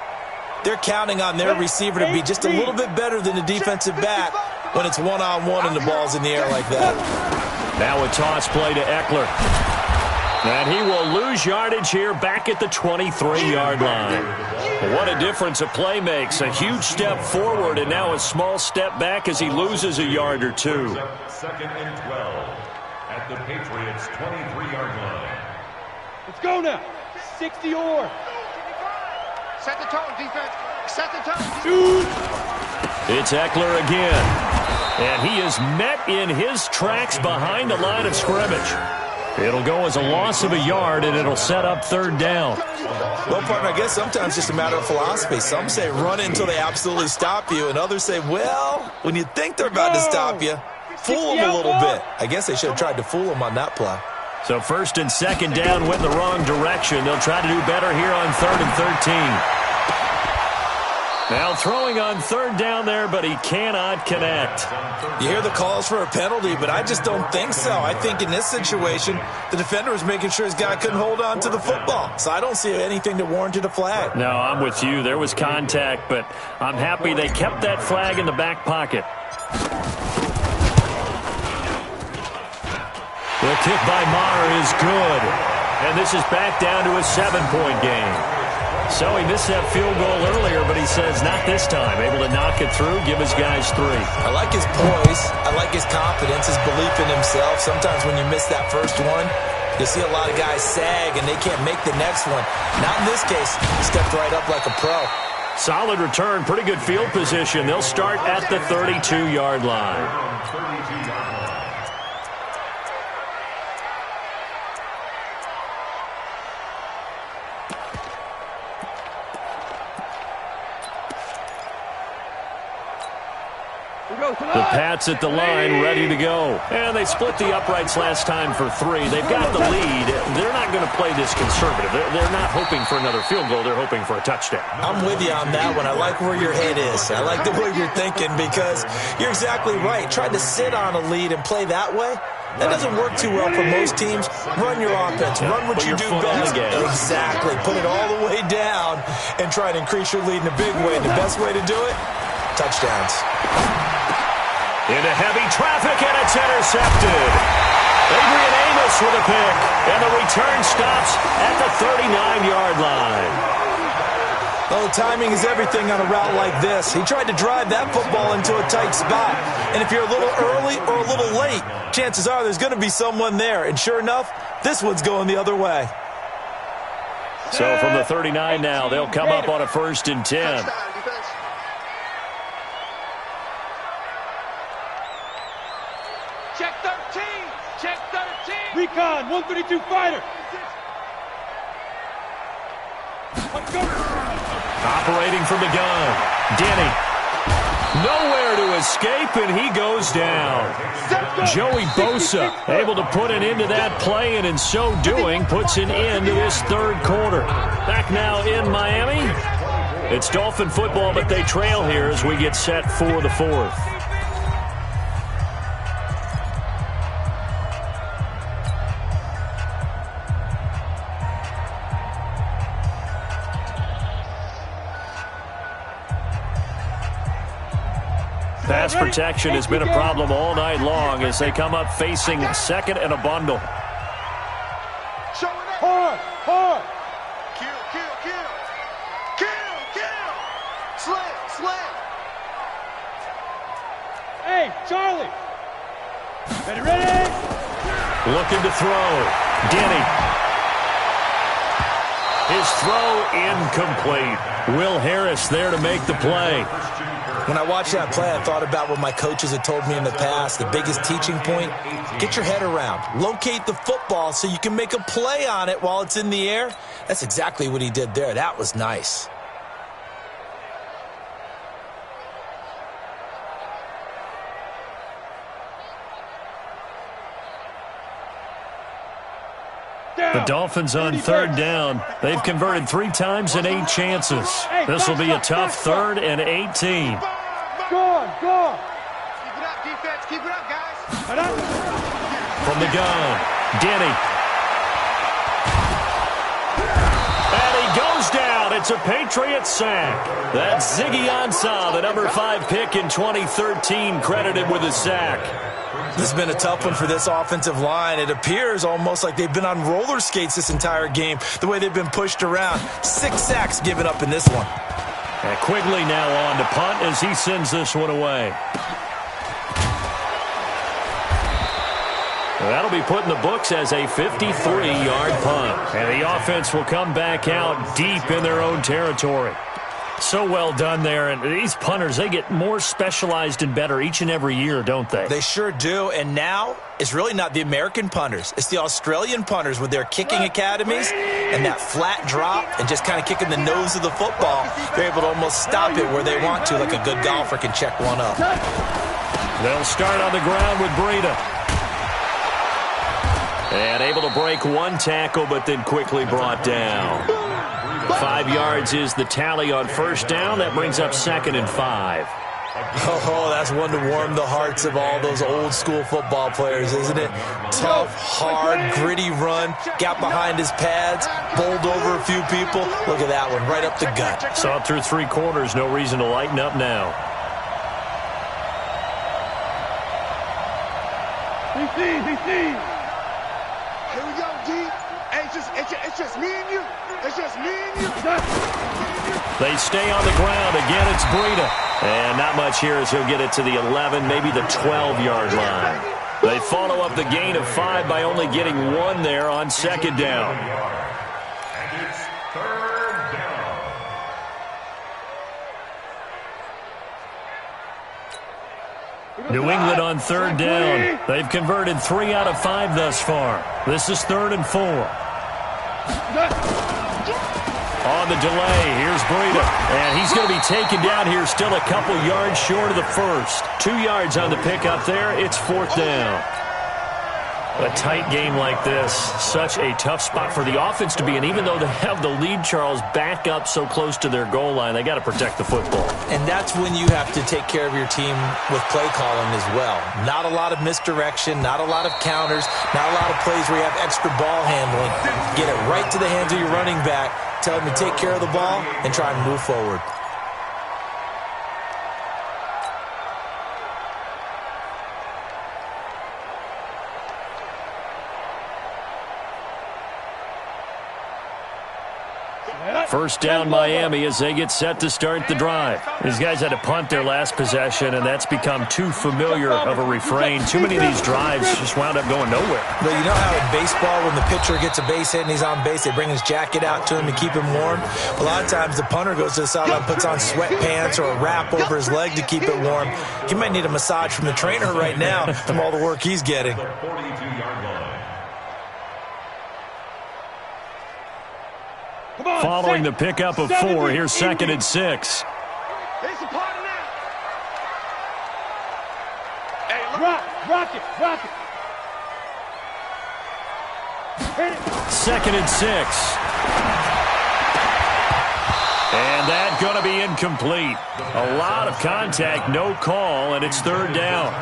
they're counting on their receiver to be just a little bit better than the defensive back when it's one-on-one and the ball's in the air like that. Now a toss play to Eckler. And he will lose yardage here back at the 23-yard line. What a difference a play makes. A huge step forward and now a small step back as he loses a yard or two. 2nd and 12 at the Patriots' 23-yard line. Let's go now. 60 or. Set the tone, defense. Set the tone. Shoot. It's Eckler again. And he is met in his tracks behind the line of scrimmage. It'll go as a loss of a yard, and it'll set up 3rd down. Well, partner, I guess sometimes it's just a matter of philosophy. Some say run until they absolutely stop you, and others say, well, when you think they're about to stop you, fool them a little bit. I guess they should have tried to fool them on that play. So 1st and 2nd down went the wrong direction. They'll try to do better here on 3rd and 13. Now throwing on 3rd down there, but he cannot connect. You hear the calls for a penalty, but I just don't think so. I think in this situation, the defender was making sure his guy couldn't hold on to the football. So I don't see anything that warranted a flag. No, I'm with you. There was contact, but I'm happy they kept that flag in the back pocket. The kick by Maher is good. And this is back down to a 7-point game. So he missed that field goal earlier, but he says not this time. Able to knock it through, give his guys 3. I like his poise. I like his confidence, his belief in himself. Sometimes when you miss that first one, you see a lot of guys sag and they can't make the next one. Not in this case. He stepped right up like a pro. Solid return, pretty good field position. They'll start at the 32-yard line. The Pats at the line, ready to go. And they split the uprights last time for 3. They've got the lead. They're not going to play this conservative. They're not hoping for another field goal. They're hoping for a touchdown. I'm with you on that one. I like where your head is. I like the way you're thinking because you're exactly right. Trying to sit on a lead and play that way, that doesn't work too well for most teams. Run your offense. Run what you do best. Exactly. Put it all the way down and try to increase your lead in a big way. The best way to do it, touchdowns. Into heavy traffic, and it's intercepted. Adrian Amos with a pick, and the return stops at the 39-yard line. Well, the timing is everything on a route like this. He tried to drive that football into a tight spot. And if you're a little early or a little late, chances are there's going to be someone there. And sure enough, this one's going the other way. So from the 39 now, they'll come up on a 1st and 10. Check 13. Check 13. Recon, 132 fighter. Operating from the gun. Denny. Nowhere to escape, and he goes down. Joey Bosa able to put an end to that play, and in so doing, puts an end to this 3rd quarter. Back now in Miami. It's Dolphin football, but they trail here as we get set for the 4th. Pass protection has been a problem all night long as they come up facing second and a bundle. Hard, hard. Kill, kill, kill. Kill, kill. Slam, slam. Hey, Charlie. Ready? Looking to throw. Denny. His throw incomplete. Will Harris there to make the play. When I watched that play, I thought about what my coaches had told me in the past. The biggest teaching point, get your head around. Locate the football so you can make a play on it while it's in the air. That's exactly what he did there. That was nice. The Dolphins on third down. They've converted 3 times in 8 chances. This will be a tough 3rd and 18. Go on, go on. Keep it up, defense. Keep it up, guys. From the gun, Denny. And he goes down. It's a Patriot sack. That's Ziggy Ansah, the number 5 pick in 2013, credited with a sack. This has been a tough one for this offensive line. It appears almost like they've been on roller skates this entire game, the way they've been pushed around. 6 sacks given up in this one. And Quigley now on to punt as he sends this one away. That'll be put in the books as a 53-yard punt. And the offense will come back out deep in their own territory. So well done there. And these punters, they get more specialized and better each and every year, don't they? They sure do. And now it's really not the American punters. It's the Australian punters with their kicking academies and that flat drop and just kind of kicking the nose of the football. They're able to almost stop it where they want to, like a good golfer can check one up. They'll start on the ground with Breida. And able to break 1 tackle, but then quickly brought down. 5 yards is the tally on first down. That brings up 2nd and 5. Oh, that's one to warm the hearts of all those old school football players, isn't it? Tough, hard, gritty run. Got behind his pads, bowled over a few people. Look at that one, right up the gut. Saw it through 3 quarters. No reason to lighten up now. BC. Here we go, D. Hey, it's just me and you. It's just me and you. They stay on the ground. Again, it's Breida. And not much here as he'll get it to the 11, maybe the 12-yard line. They follow up the gain of 5 by only getting 1 there on 2nd down. And it's 3rd down. New England on 3rd down. They've converted 3 out of 5 thus far. This is 3rd and 4. On the delay, here's Breida. And he's going to be taken down here, still a couple yards short of the first. 2 yards on the pickup there. It's 4th down. A tight game like this, such a tough spot for the offense to be in. Even though they have the lead, Charles, back up so close to their goal line, they got to protect the football. And that's when you have to take care of your team with play calling as well. Not a lot of misdirection, not a lot of counters, not a lot of plays where you have extra ball handling. Get it right to the hands of your running back, tell him to take care of the ball, and try and move forward. First down Miami as they get set to start the drive. These guys had to punt their last possession, and that's become too familiar of a refrain. Too many of these drives just wound up going nowhere. But you know how in baseball, when the pitcher gets a base hit and he's on base, they bring his jacket out to him to keep him warm? A lot of times the punter goes to the sideline, puts on sweatpants or a wrap over his leg to keep it warm. He might need a massage from the trainer right now from all the work he's getting. 42-yard line. Following the pickup of 4, here's 2nd and 6. It's a party now. Hey, Rock it. Hit it. 2nd and 6. And that's going to be incomplete. A lot of contact, no call, and it's 3rd down.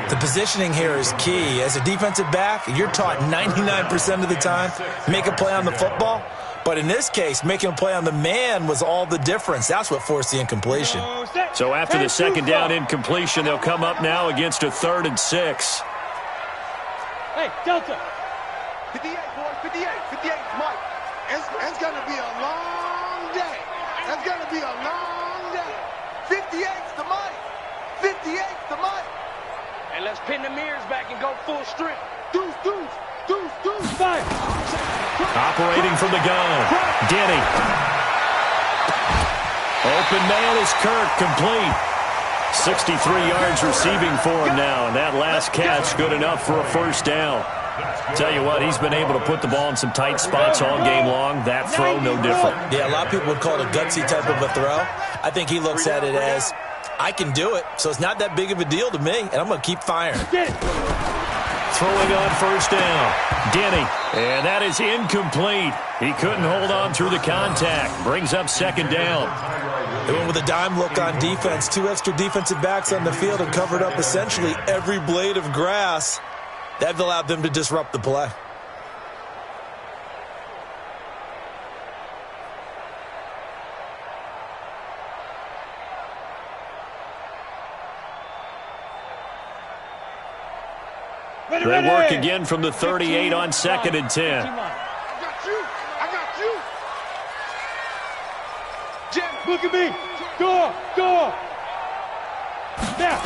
The positioning here is key. As a defensive back, you're taught 99% of the time, make a play on the football. But in this case, making a play on the man was all the difference. That's what forced the incompletion. So after the second down incompletion, they'll come up now against a 3rd and 6. Hey, Delta. 58, boy, 58, 58, Mike. It's going to be a long day. It's going to be a long day. 58's the money. 58's the money. And let's pin the mirrors back and go full strength. Deuce, deuce, deuce, deuce. Fire. Operating from the gun, Denny. Open man is Kirk, complete. 63 yards receiving for him now, and that last catch good enough for a first down. Tell you what, he's been able to put the ball in some tight spots all game long. That throw, no different. Yeah, a lot of people would call it a gutsy type of a throw. I think he looks at it as, I can do it, so it's not that big of a deal to me, and I'm going to keep firing. Throwing on first down, Denny, and that is incomplete. He couldn't hold on through the contact. Brings up second down. They went with a dime look on defense. 2 extra defensive backs on the field and covered up essentially every blade of grass. That allowed them to disrupt the play. They work again from the 38 on 2nd and 10. I got you. I got you. Jim, Look at me. Go. Now.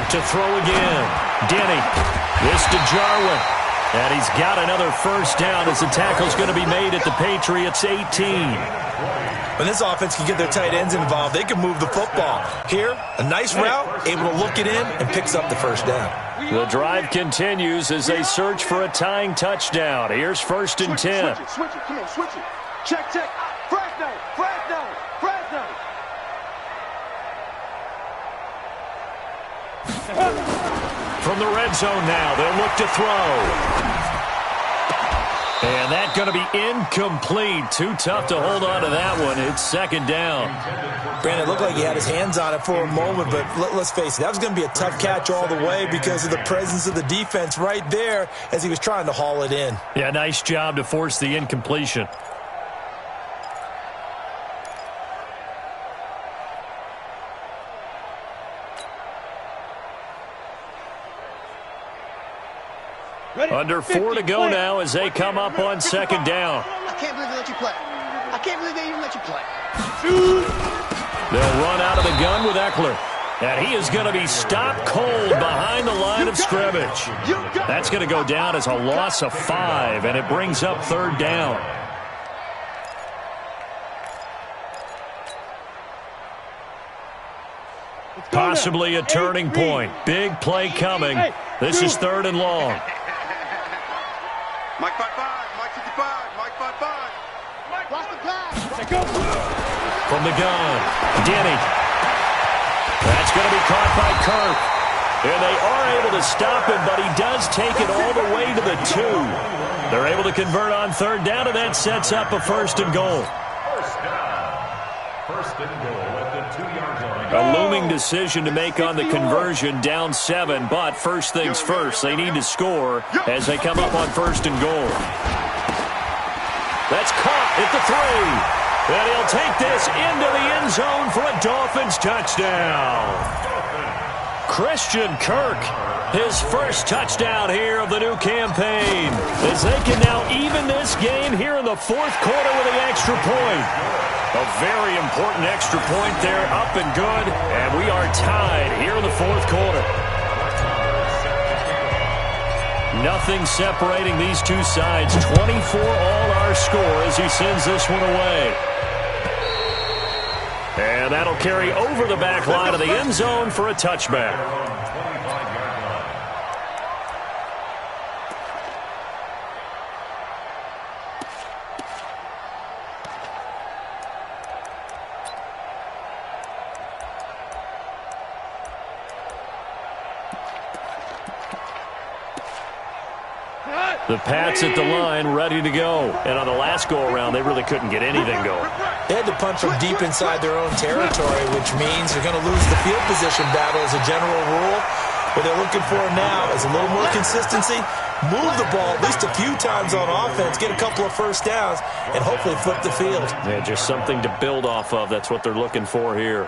To throw again, Denny. This to Jarwin. And he's got another first down as the tackle's going to be made at the Patriots' 18. When this offense can get their tight ends involved, they can move the football. Here, a nice route, able to look it in, and picks up the first down. The drive continues as they search for a tying touchdown. Here's 1st and 10. Switch it. Come on, switch it. Check. Fresno. From the red zone now, they'll look to throw. And that's going to be incomplete. Too tough to hold on to that one. It's 2nd down. Brandon, it looked like he had his hands on it for a moment, but let's face it, that was going to be a tough catch all the way because of the presence of the defense right there as he was trying to haul it in. Yeah, nice job to force the incompletion. Under 4 to go now as they come up on 2nd down. I can't believe they let you play. I can't believe they even let you play. They'll run out of the gun with Eckler. And he is going to be stopped cold behind the line of scrimmage. That's going to go down as a loss of 5, and it brings up 3rd down. Possibly a turning point. Big play coming. This is 3rd and long. Mike 5-5, Mike 55, Mike 5-5. Watch the pass. From the gun, Denny. That's going to be caught by Kirk. And they are able to stop him, but he does take it all the way to the 2. They're able to convert on 3rd down, and that sets up a 1st and goal. First and goal at the 2-yard line. A looming decision to make on the conversion, down 7, but first things first, they need to score as they come up on 1st and goal. That's caught at the 3, and he'll take this into the end zone for a Dolphins touchdown. Christian Kirk, his first touchdown here of the new campaign, as they can now even this game here in the 4th quarter with the extra point. A very important extra point there, up and good, and we are tied here in the 4th quarter. Nothing separating these two sides. 24 all our score as he sends this one away. And that'll carry over the back line of the end zone for a touchback. The Pats at the line, ready to go. And on the last go-around, they really couldn't get anything going. They had to punch from deep inside their own territory, which means they're going to lose the field position battle as a general rule. What they're looking for now is a little more consistency, move the ball at least a few times on offense, get a couple of first downs, and hopefully flip the field. Yeah, just something to build off of. That's what they're looking for here.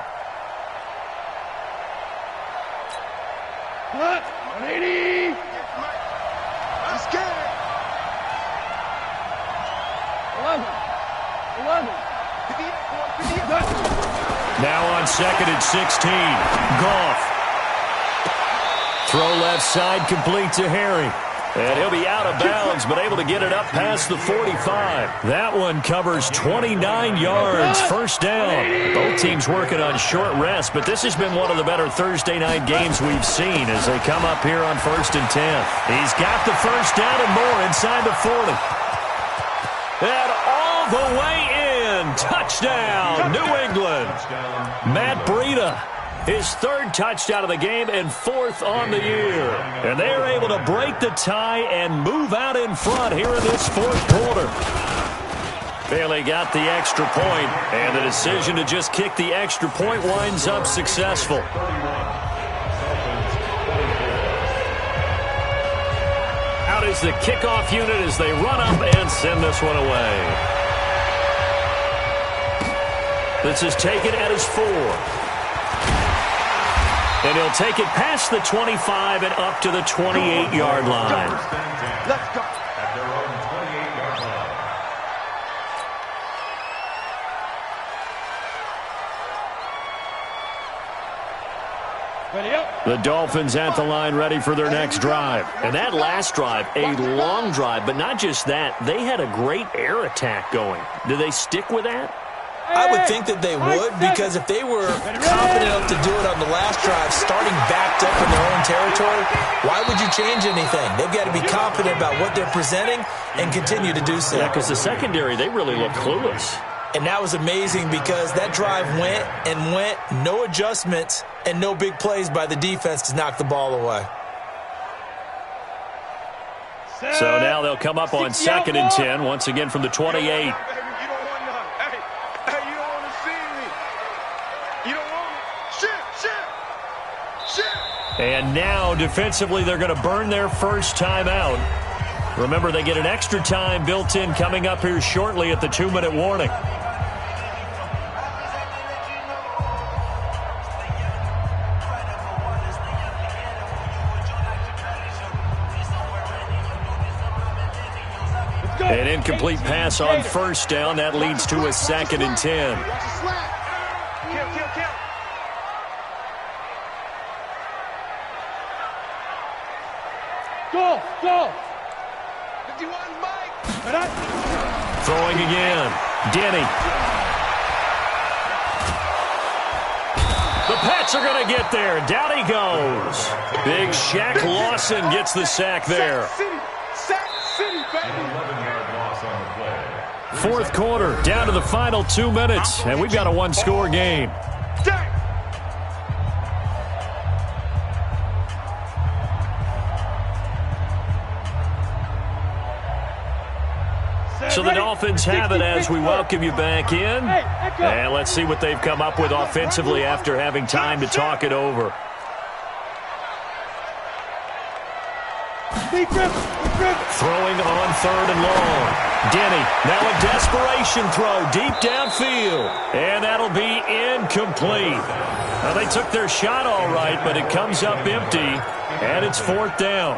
180. I'm scared. 11. 58. Now on 2nd and 16. Goff. Throw left side, complete to Harry. And he'll be out of bounds, but able to get it up past the 45. That one covers 29 yards, first down. Both teams working on short rest, but this has been one of the better Thursday night games we've seen as they come up here on 1st and 10. He's got the first down and more inside the 40. And all the way in. Touchdown, New England. Matt Breida. His 3rd touchdown of the game and 4th on the year. And they're able to break the tie and move out in front here in this 4th quarter. Bailey got the extra point, and the decision to just kick the extra point winds up successful. Out is the kickoff unit as they run up and send this one away. This is taken at his 4. And he'll take it past the 25 and up to the 28-yard line. Let's go. At their own 28-yard line. Ready up. The Dolphins at the line ready for their next drive. And that last drive, a long drive, but not just that. They had a great air attack going. Do they stick with that? I would think that they would, because if they were confident enough to do it on the last drive, starting backed up in their own territory, why would you change anything? They've got to be confident about what they're presenting and continue to do so. Yeah, because the secondary, they really look clueless. And that was amazing because that drive went and went, no adjustments and no big plays by the defense to knock the ball away. So now they'll come up on 2nd and 10, once again from the 28. And now, defensively, they're going to burn their first time out. Remember, they get an extra time built in coming up here shortly at the 2-minute warning. An incomplete pass on first down. That leads to a 2nd and 10. Go. 51, Mike. Throwing again. Denny. The Pats are going to get there. Down he goes. Big Shaq Lawson gets the sack there. Sack City, baby. 11-yard loss on the play. 4th quarter, down to the final 2 minutes, and we've got a 1-score game. So the Dolphins have it as we welcome you back in. And let's see what they've come up with offensively after having time to talk it over. Throwing on 3rd and long. Denny, now a desperation throw deep downfield. And that'll be incomplete. Now they took their shot all right, but it comes up empty. And it's 4th down.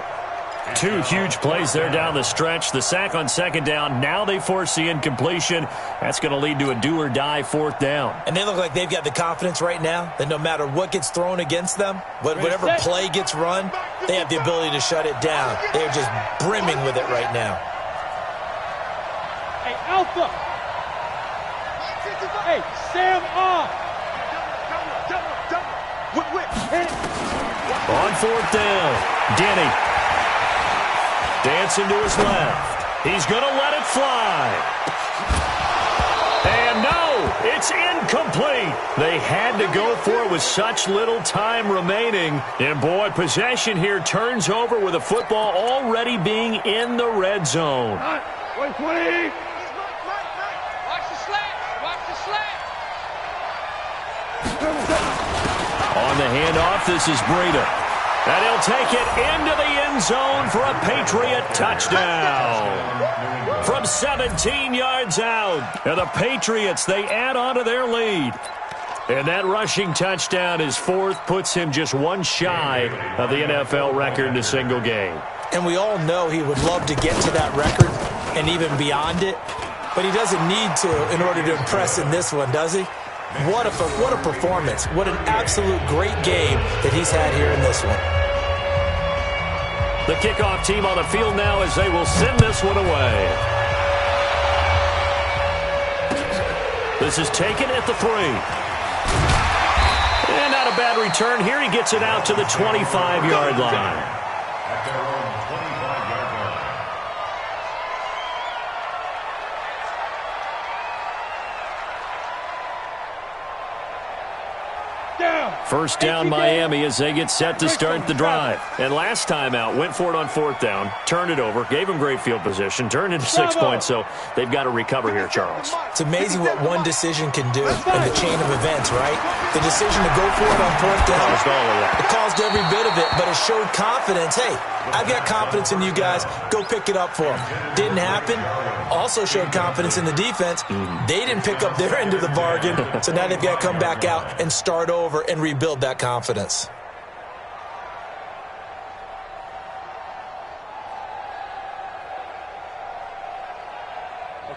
2 huge plays there down the stretch. The sack on 2nd down. Now they force the incompletion. That's going to lead to a do-or-die 4th down. And they look like they've got the confidence right now that no matter what gets thrown against them, whatever play gets run, they have the ability to shut it down. They're just brimming with it right now. Hey, Alpha. Hey, Sam off. On 4th down, Denny. Dancing to his left. He's going to let it fly. And no, it's incomplete. They had to go for it with such little time remaining. And boy, possession here turns over with the football already being in the red zone. 120. Watch the slant. Watch the slant. On the handoff, this is Breida. And he'll take it into the end zone for a Patriot touchdown. From 17 yards out. And the Patriots, they add on to their lead. And that rushing touchdown, his fourth, puts him just one shy of the NFL record in a single game. And we all know he would love to get to that record and even beyond it. But he doesn't need to in order to impress in this one, does he? What a performance. What an absolute great game that he's had here in this one. The kickoff team on the field now as they will send this one away. This is taken at the 3. And not a bad return here. He gets it out to the 25-yard line. At their own 25-yard line. First down, Miami, as they get set to start the drive. And last time out, went for it on 4th down, turned it over, gave them great field position, turned into 6 points, so they've got to recover here, Charles. It's amazing what one decision can do in the chain of events, right? The decision to go for it on 4th down, it caused every bit of it, but it showed confidence. Hey, I've got confidence in you guys. Go pick it up for them. Didn't happen. Also showed confidence in the defense. They didn't pick up their end of the bargain, so now they've got to come back out and start over and rebuild that confidence.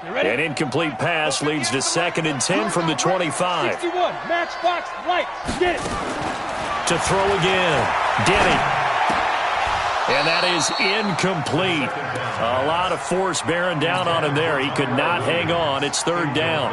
An incomplete pass leads to 2nd and 10 from the 25. 61, matchbox light, get it. To throw again, Denny. And that is incomplete. A lot of force bearing down on him there. He could not hang on. It's 3rd down.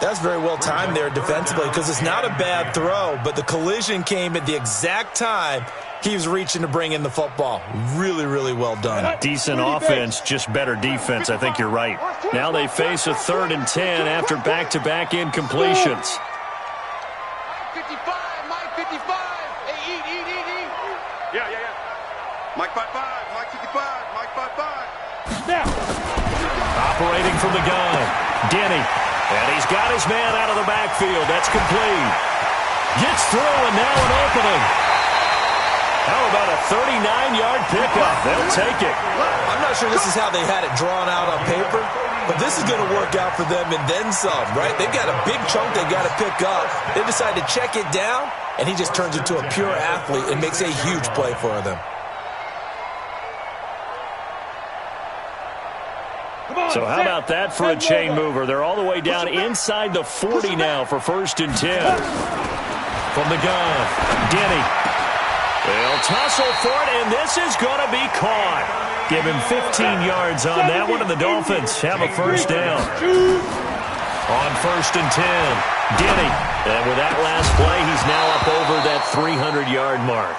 That's very well timed there defensively because it's not a bad throw, but the collision came at the exact time he was reaching to bring in the football. Really, really well done. Decent offense, just better defense. I think you're right. Now they face a 3rd and 10 after back-to-back incompletions. Mike 55, Mike 55. Hey, eat. Yeah. Mike 55, Mike 55, Mike 55. Now. Operating from the gun, Denny. And he's got his man out of the backfield. That's complete. Gets through, and now an opening. How about a 39-yard pickup? They'll take it. I'm not sure this is how they had it drawn out on paper, but this is going to work out for them and then some, right? They've got a big chunk they got to pick up. They decide to check it down, and he just turns into a pure athlete and makes a huge play for them. So how about that for a chain mover? They're all the way down inside the 40 now for 1st and 10. From the gun, Denny. They'll tussle for it, and this is going to be caught. Give him 15 yards on that one, and the Dolphins have a 1st down. On 1st and 10, Denny. And with that last play, he's now up over that 300-yard mark.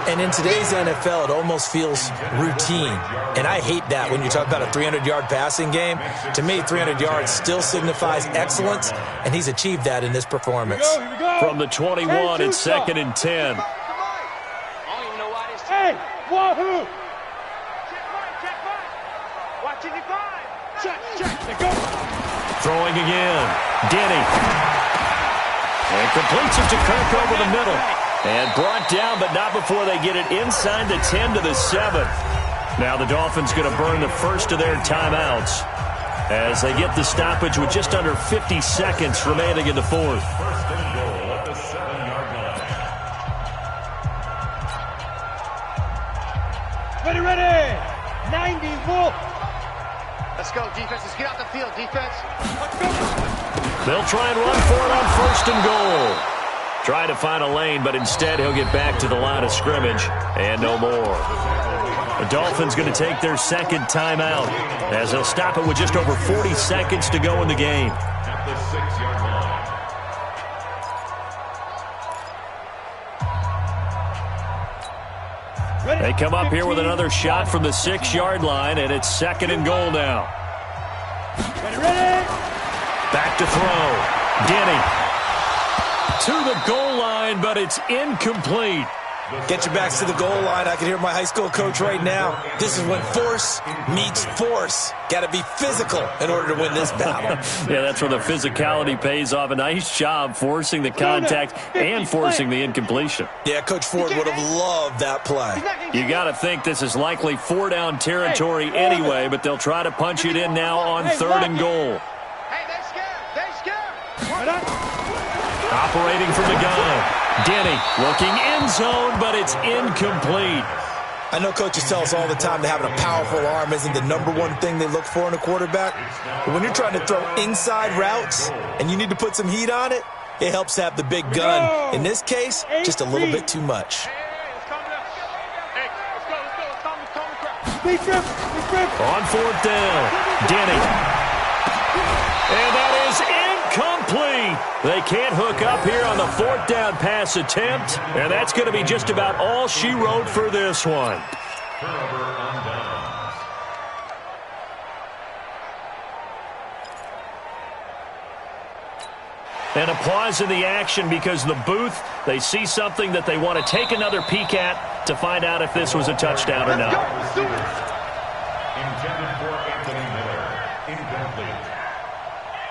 And in today's NFL, it almost feels routine. And I hate that when you talk about a 300-yard passing game. To me, 300 yards still signifies excellence, and he's achieved that in this performance. Here we go. From the 21, it's 2nd and 10. I don't even know why this. Hey, wahoo. Check Mike. Watching the 5. Check, they go. Throwing again, Denny. And completes it to Kirk over the middle. And brought down, but not before they get it inside the 10 to the 7. Now the Dolphins going to burn the first of their timeouts as they get the stoppage with just under 50 seconds remaining in the 4th. 1st and goal at the 7-yard line. Ready. 90 Wolf. Let's go, defense. Let's get out the field, defense. Let's go. They'll try and run for it on 1st and goal. Try to find a lane, but instead he'll get back to the line of scrimmage and no more. The Dolphins going to take their 2nd timeout as they'll stop it with just over 40 seconds to go in the game. At the 6-yard line. They come up here with another shot from the 6-yard line, and it's 2nd and goal now. Ready. Back to throw. Denny. To the goal line, but it's incomplete. Get your backs to the goal line. I can hear my high school coach right now. This is when force meets force. Got to be physical in order to win this battle. Yeah, that's where the physicality pays off. A nice job forcing the contact and forcing the incompletion. Yeah, Coach Ford would have loved that play. You got to think this is likely 4-down territory anyway, but they'll try to punch it in now on 3rd and goal. Hey, they're scared. They're scared. Operating from the gun. Denny looking end zone, but it's incomplete. I know coaches tell us all the time that having a powerful arm isn't the #1 thing they look for in a quarterback. But when you're trying to throw inside routes and you need to put some heat on it, it helps to have the big gun. In this case, just a little bit too much. Let's calm down. Hey, let's go. Let's calm the crowd. On 4th down, Denny. And that is incomplete. They can't hook up here on the 4th down pass attempt, and that's going to be just about all she wrote for this one. Turnover on downs. And a pause in the action because the booth, they see something that they want to take another peek at to find out if this was a touchdown or not. Intended for Anthony Miller. Incomplete.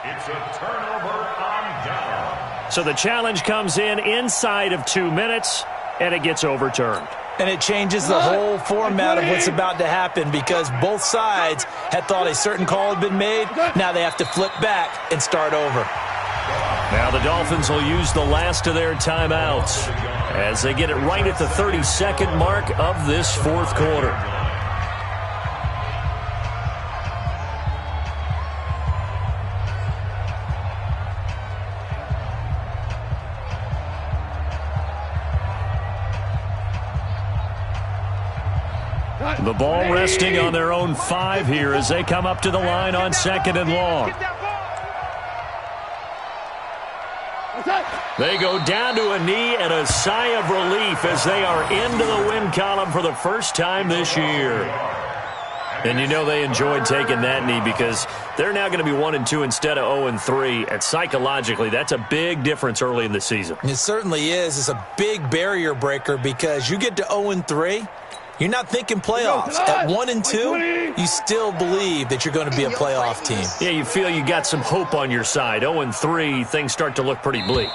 It's a turnover on down. So the challenge comes in inside of 2 minutes, and it gets overturned. And it changes the whole format of what's about to happen because both sides had thought a certain call had been made. Now they have to flip back and start over. Now the Dolphins will use the last of their timeouts as they get it right at the 32nd mark of this 4th quarter. The ball resting on their own 5 here as they come up to the line on 2nd and long. They go down to a knee and a sigh of relief as they are into the win column for the first time this year. And you know they enjoyed taking that knee because they're now going to be 1-2 instead of 0-3. And psychologically, that's a big difference early in the season. It certainly is. It's a big barrier breaker because you get to 0-3. You're not thinking playoffs. At 1-2, you still believe that you're going to be a playoff team. Yeah, you feel you got some hope on your side. 0-3, things start to look pretty bleak.